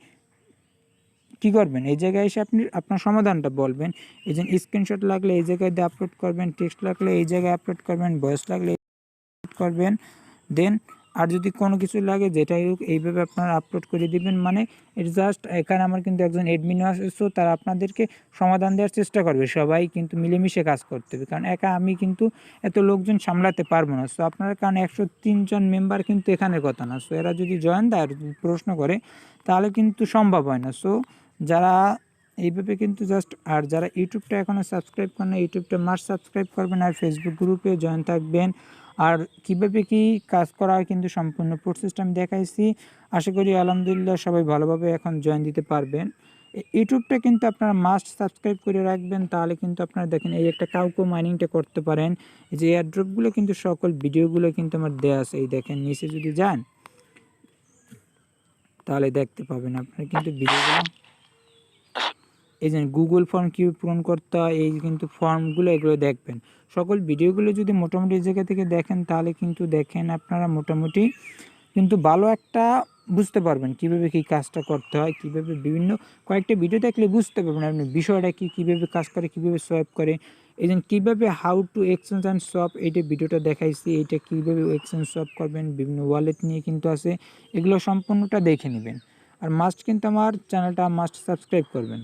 কী করবেন, এই জায়গায় এসে আপনি আপনার সমাধানটা বলবেন, এই যে স্ক্রিনশট লাগলে এই জায়গায় দিয়ে আপলোড করবেন, টেক্সট লাগলে এই জায়গায় আপলোড করবেন, ভয়েস লাগলে করবেন, দেন আর যদি কোনো কিছু লাগে যেটাই হোক এইভাবে আপনারা আপলোড করে দিবেন, মানে এটা জাস্ট এখানে আমার কিন্তু একজন অ্যাডমিন আছে, সো তারা আপনাদেরকে সমাধান দেওয়ার চেষ্টা করবে, সবাই কিন্তু মিলেমিশে কাজ করতে হবে, কারণ একা আমি কিন্তু এত লোকজন সামলাতে পারবো না। সো আপনারা কারণ 103 জন মেম্বার কিন্তু এখানের কথা না, সো এরা যদি জয়েন দেয় আর যদি প্রশ্ন করে তাহলে কিন্তু সম্ভব হয় না। সো যারা এইভাবে কিন্তু জাস্ট, আর যারা ইউটিউবটা এখনও সাবস্ক্রাইব করেন না ইউটিউবটা মাস্ট সাবস্ক্রাইব করবেন, আর ফেসবুক গ্রুপে জয়েন থাকবেন। আর কীভাবে কী কাজ করা হয় কিন্তু সম্পূর্ণ প্রসেসটা আমি দেখাইছি, আশা করি আলহামদুলিল্লাহ সবাই ভালোভাবে এখন জয়েন দিতে পারবেন। ইউটিউবটা কিন্তু আপনারা মাস্ট সাবস্ক্রাইব করে রাখবেন, তাহলে কিন্তু আপনারা দেখেন এই একটা কাউকে মাইনিংটা করতে পারেন, এই যে এয়ারড্রপগুলো কিন্তু সকল ভিডিওগুলো কিন্তু আমার দেওয়া আছে, এই দেখেন নিচে যদি যান তাহলে দেখতে পাবেন আপনারা কিন্তু ভিডিওগুলো, এই যে গুগল ফর্ম কীভাবে পূরণ করতে হয় এই কিন্তু ফর্মগুলো এগুলো দেখবেন, সকল ভিডিওগুলো যদি মোটামুটি জায়গা থেকে দেখেন তাহলে কিন্তু দেখেন আপনারা মোটামুটি কিন্তু ভালো একটা বুঝতে পারবেন কীভাবে কী কাজটা করতে হয়, কীভাবে বিভিন্ন কয়েকটা ভিডিও দেখলে বুঝতে পারবেন আপনি বিষয়টা কী, কীভাবে কাজ করে, কীভাবে সোয়াইপ করে, এই যে কীভাবে how to exchange and swap এইটা ভিডিওটা দেখাইছি, এইটা কীভাবে এক্সচেঞ্জ সোয়াপ করবেন, বিভিন্ন ওয়ালেট নিয়ে কিন্তু আছে, এগুলো সম্পূর্ণটা দেখে নেবেন। আর মাস্ট কিন্তু আমার চ্যানেলটা মাস্ট সাবস্ক্রাইব করবেন।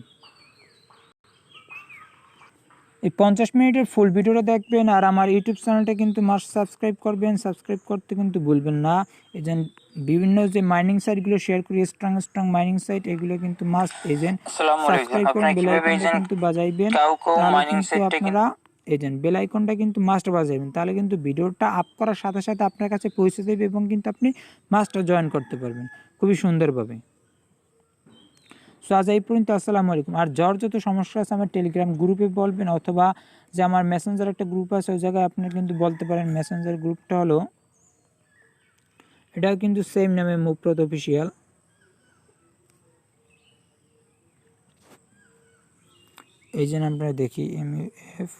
এই 50 মিনিটের ফুল ভিডিওটা দেখবেন, আর আমার ইউটিউব চ্যানেলটা কিন্তু মাস্ট সাবস্ক্রাইব করবেন, সাবস্ক্রাইব করতে কিন্তু ভুলবেন না। এই যে বিভিন্ন যে মাইনিং সাইটগুলো শেয়ার করি স্ট্রং মাইনিং সাইট, এগুলো কিন্তু মাস্ট এজেন্ট সাবস্ক্রাইব করুন, বেল আইকনটা কিন্তু বাজাইবেন, তাহলে কিন্তু আপনারা এজেন্ট বেল আইকনটা কিন্তু মাস্ট বাজাইবেন, তাহলে কিন্তু ভিডিওটা আপ করার সাথে সাথে আপনার কাছে পৌঁছে দেবে এবং কিন্তু আপনি মাস্ট জয়েন করতে পারবেন খুবই সুন্দরভাবে। সো আজ এই পর্যন্ত, আসসালামু আলাইকুম। আর যত সমস্যা আছে আমার টেলিগ্রাম গ্রুপে বলবেন, অথবা যে আমার মেসেঞ্জার একটা গ্রুপ আছে ওই জায়গায় আপনি কিন্তু বলতে পারেন। মেসেঞ্জার গ্রুপটা হলো, এটাও কিন্তু সেম নামে মুভপ্রত অফিসিয়াল, এই যে আমরা দেখি MUF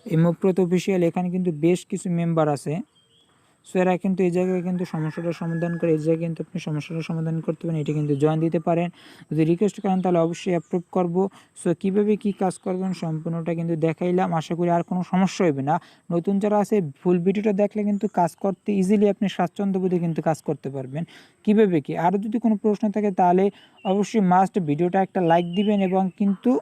এই মুভপ্রত অফিসিয়াল, এখানে কিন্তু বেশ কিছু মেম্বার আছে, সো এরা কিন্তু এই জায়গায় কিন্তু সমস্যাটার সমাধান করে, এই জায়গায় কিন্তু আপনি সমস্যাটার সমাধান করতে পারেন, এটা কিন্তু জয়েন দিতে পারেন। যদি রিকোয়েস্ট করেন তাহলে অবশ্যই অ্যাপ্রুভ করব। সো কীভাবে কী কাজ করবেন সম্পূর্ণটা কিন্তু দেখাইলাম, আশা করি আর কোনো সমস্যা হবে না। নতুন যারা আছে ফুল ভিডিওটা দেখলে কিন্তু কাজ করতে ইজিলি আপনি স্বাচ্ছন্দ্যবোধে কিন্তু কাজ করতে পারবেন। কীভাবে কী, আরও যদি কোনো প্রশ্ন থাকে তাহলে অবশ্যই মাস্ট ভিডিওটা একটা লাইক দিবেন এবং কিন্তু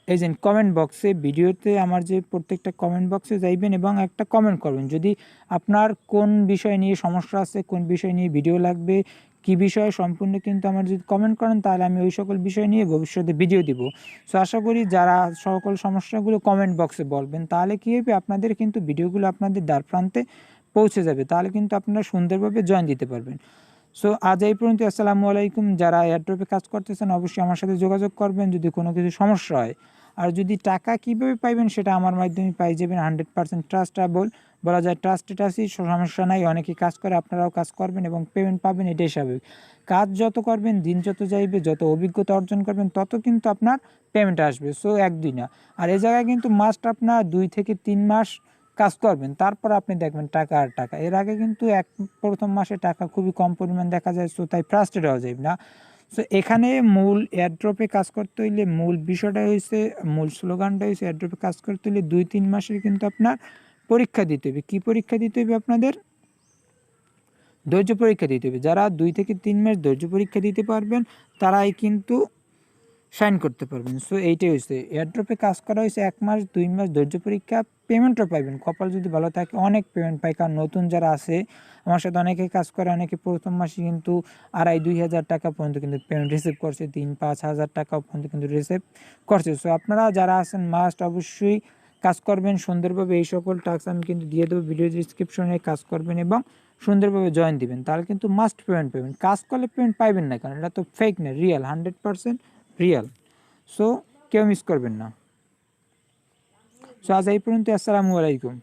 এই যে কমেন্ট বক্সে, ভিডিওতে আমার যে প্রত্যেকটা কমেন্ট বক্সে যাইবেন এবং একটা কমেন্ট করবেন যদি আপনার কোন বিষয় নিয়ে সমস্যা আছে, কোন বিষয় নিয়ে ভিডিও লাগবে, কী বিষয়ে সম্পূর্ণ কিন্তু আমার যদি কমেন্ট করেন তাহলে আমি ওই সকল বিষয় নিয়ে ভবিষ্যতে ভিডিও দিব। সো আশা করি যারা সকল সমস্যাগুলো কমেন্ট বক্সে বলবেন তাহলে কী হবে, আপনাদের কিন্তু ভিডিওগুলো আপনাদের দ্বার প্রান্তে পৌঁছে যাবে, তাহলে কিন্তু আপনারা সুন্দরভাবে জয়েন দিতে পারবেন। সো আজ এই পর্যন্ত। আসসালামু আলাইকুম। যারা এয়ারড্রপে কাজ করতেছেন অবশ্যই আমার সাথে যোগাযোগ করবেন যদি কোনো কিছু সমস্যা হয়। আর যদি টাকা কীভাবে পাইবেন সেটা আমার মাধ্যমে পাই যাবেন, 100% ট্রাস্টেবল বলা যায়, ট্রাস্টেড আছি, সমস্যা নাই। অনেকেই কাজ করে, আপনারাও কাজ করবেন এবং পেমেন্ট পাবেন, এটাই স্বাভাবিক। কাজ যত করবেন, দিন যত যাইবে, যত অভিজ্ঞতা অর্জন করবেন তত কিন্তু আপনার পেমেন্ট আসবে। সো 1-2 না, আর এই জায়গায় কিন্তু মাস্ট আপনার 2 থেকে 3 মাস কাজ করবেন, তারপর আপনি দেখবেন টাকা আর টাকা। এর আগে কিন্তু প্রথম মাসে টাকা খুবই কম পরিমাণ দেখা যায়, সো তাই ফ্রাস্ট্রেট হওয়া যাবে না। সো এখানে মূল এয়ারড্রপে কাজ করতে হইলে মূল বিষয়টা হয়েছে, মূল স্লোগানটা হয়েছে এয়ারড্রপে কাজ করতে হলে 2-3 মাসের কিন্তু আপনার পরীক্ষা দিতে হবে। কী পরীক্ষা দিতে হবে আপনাদের? ধৈর্য পরীক্ষা দিতে হবে। যারা 2 থেকে 3 মাস ধৈর্য পরীক্ষা দিতে পারবেন তারাই কিন্তু সাইন করতে পারবেন। সো এইটাই হয়েছে, এয়ারড্রপে কাজ করা হয়েছে 1 মাস 2 মাস ধৈর্য পরীক্ষা, পেমেন্টও পাইবেন। কপাল যদি ভালো থাকে অনেক পেমেন্ট পায়, কারণ নতুন যারা আছে আমার সাথে অনেকে কাজ করে, অনেকে প্রথম মাসে কিন্তু 2,500-2 হাজার টাকা পর্যন্ত কিন্তু পেমেন্ট রিসিভ করছে, 3-5 হাজার টাকা পর্যন্ত কিন্তু রিসিভ করছে। সো আপনারা যারা আছেন মাস্ট অবশ্যই কাজ করবেন সুন্দরভাবে। এই সকল টাস্ক আমি কিন্তু দিয়ে দেবো ভিডিও ডিসক্রিপশনে, কাজ করবেন এবং সুন্দরভাবে জয়েন দিবেন, তাহলে কিন্তু মাস্ট পেমেন্ট পাবেন। কাজ করলে পেমেন্ট পাইবেন না, কারণ এটা তো ফেক না, রিয়েল, 100% রিয়েল। সো কেউ মিস করবেন না। সো আজ এই পর্যন্ত। আসসালামু আলাইকুম।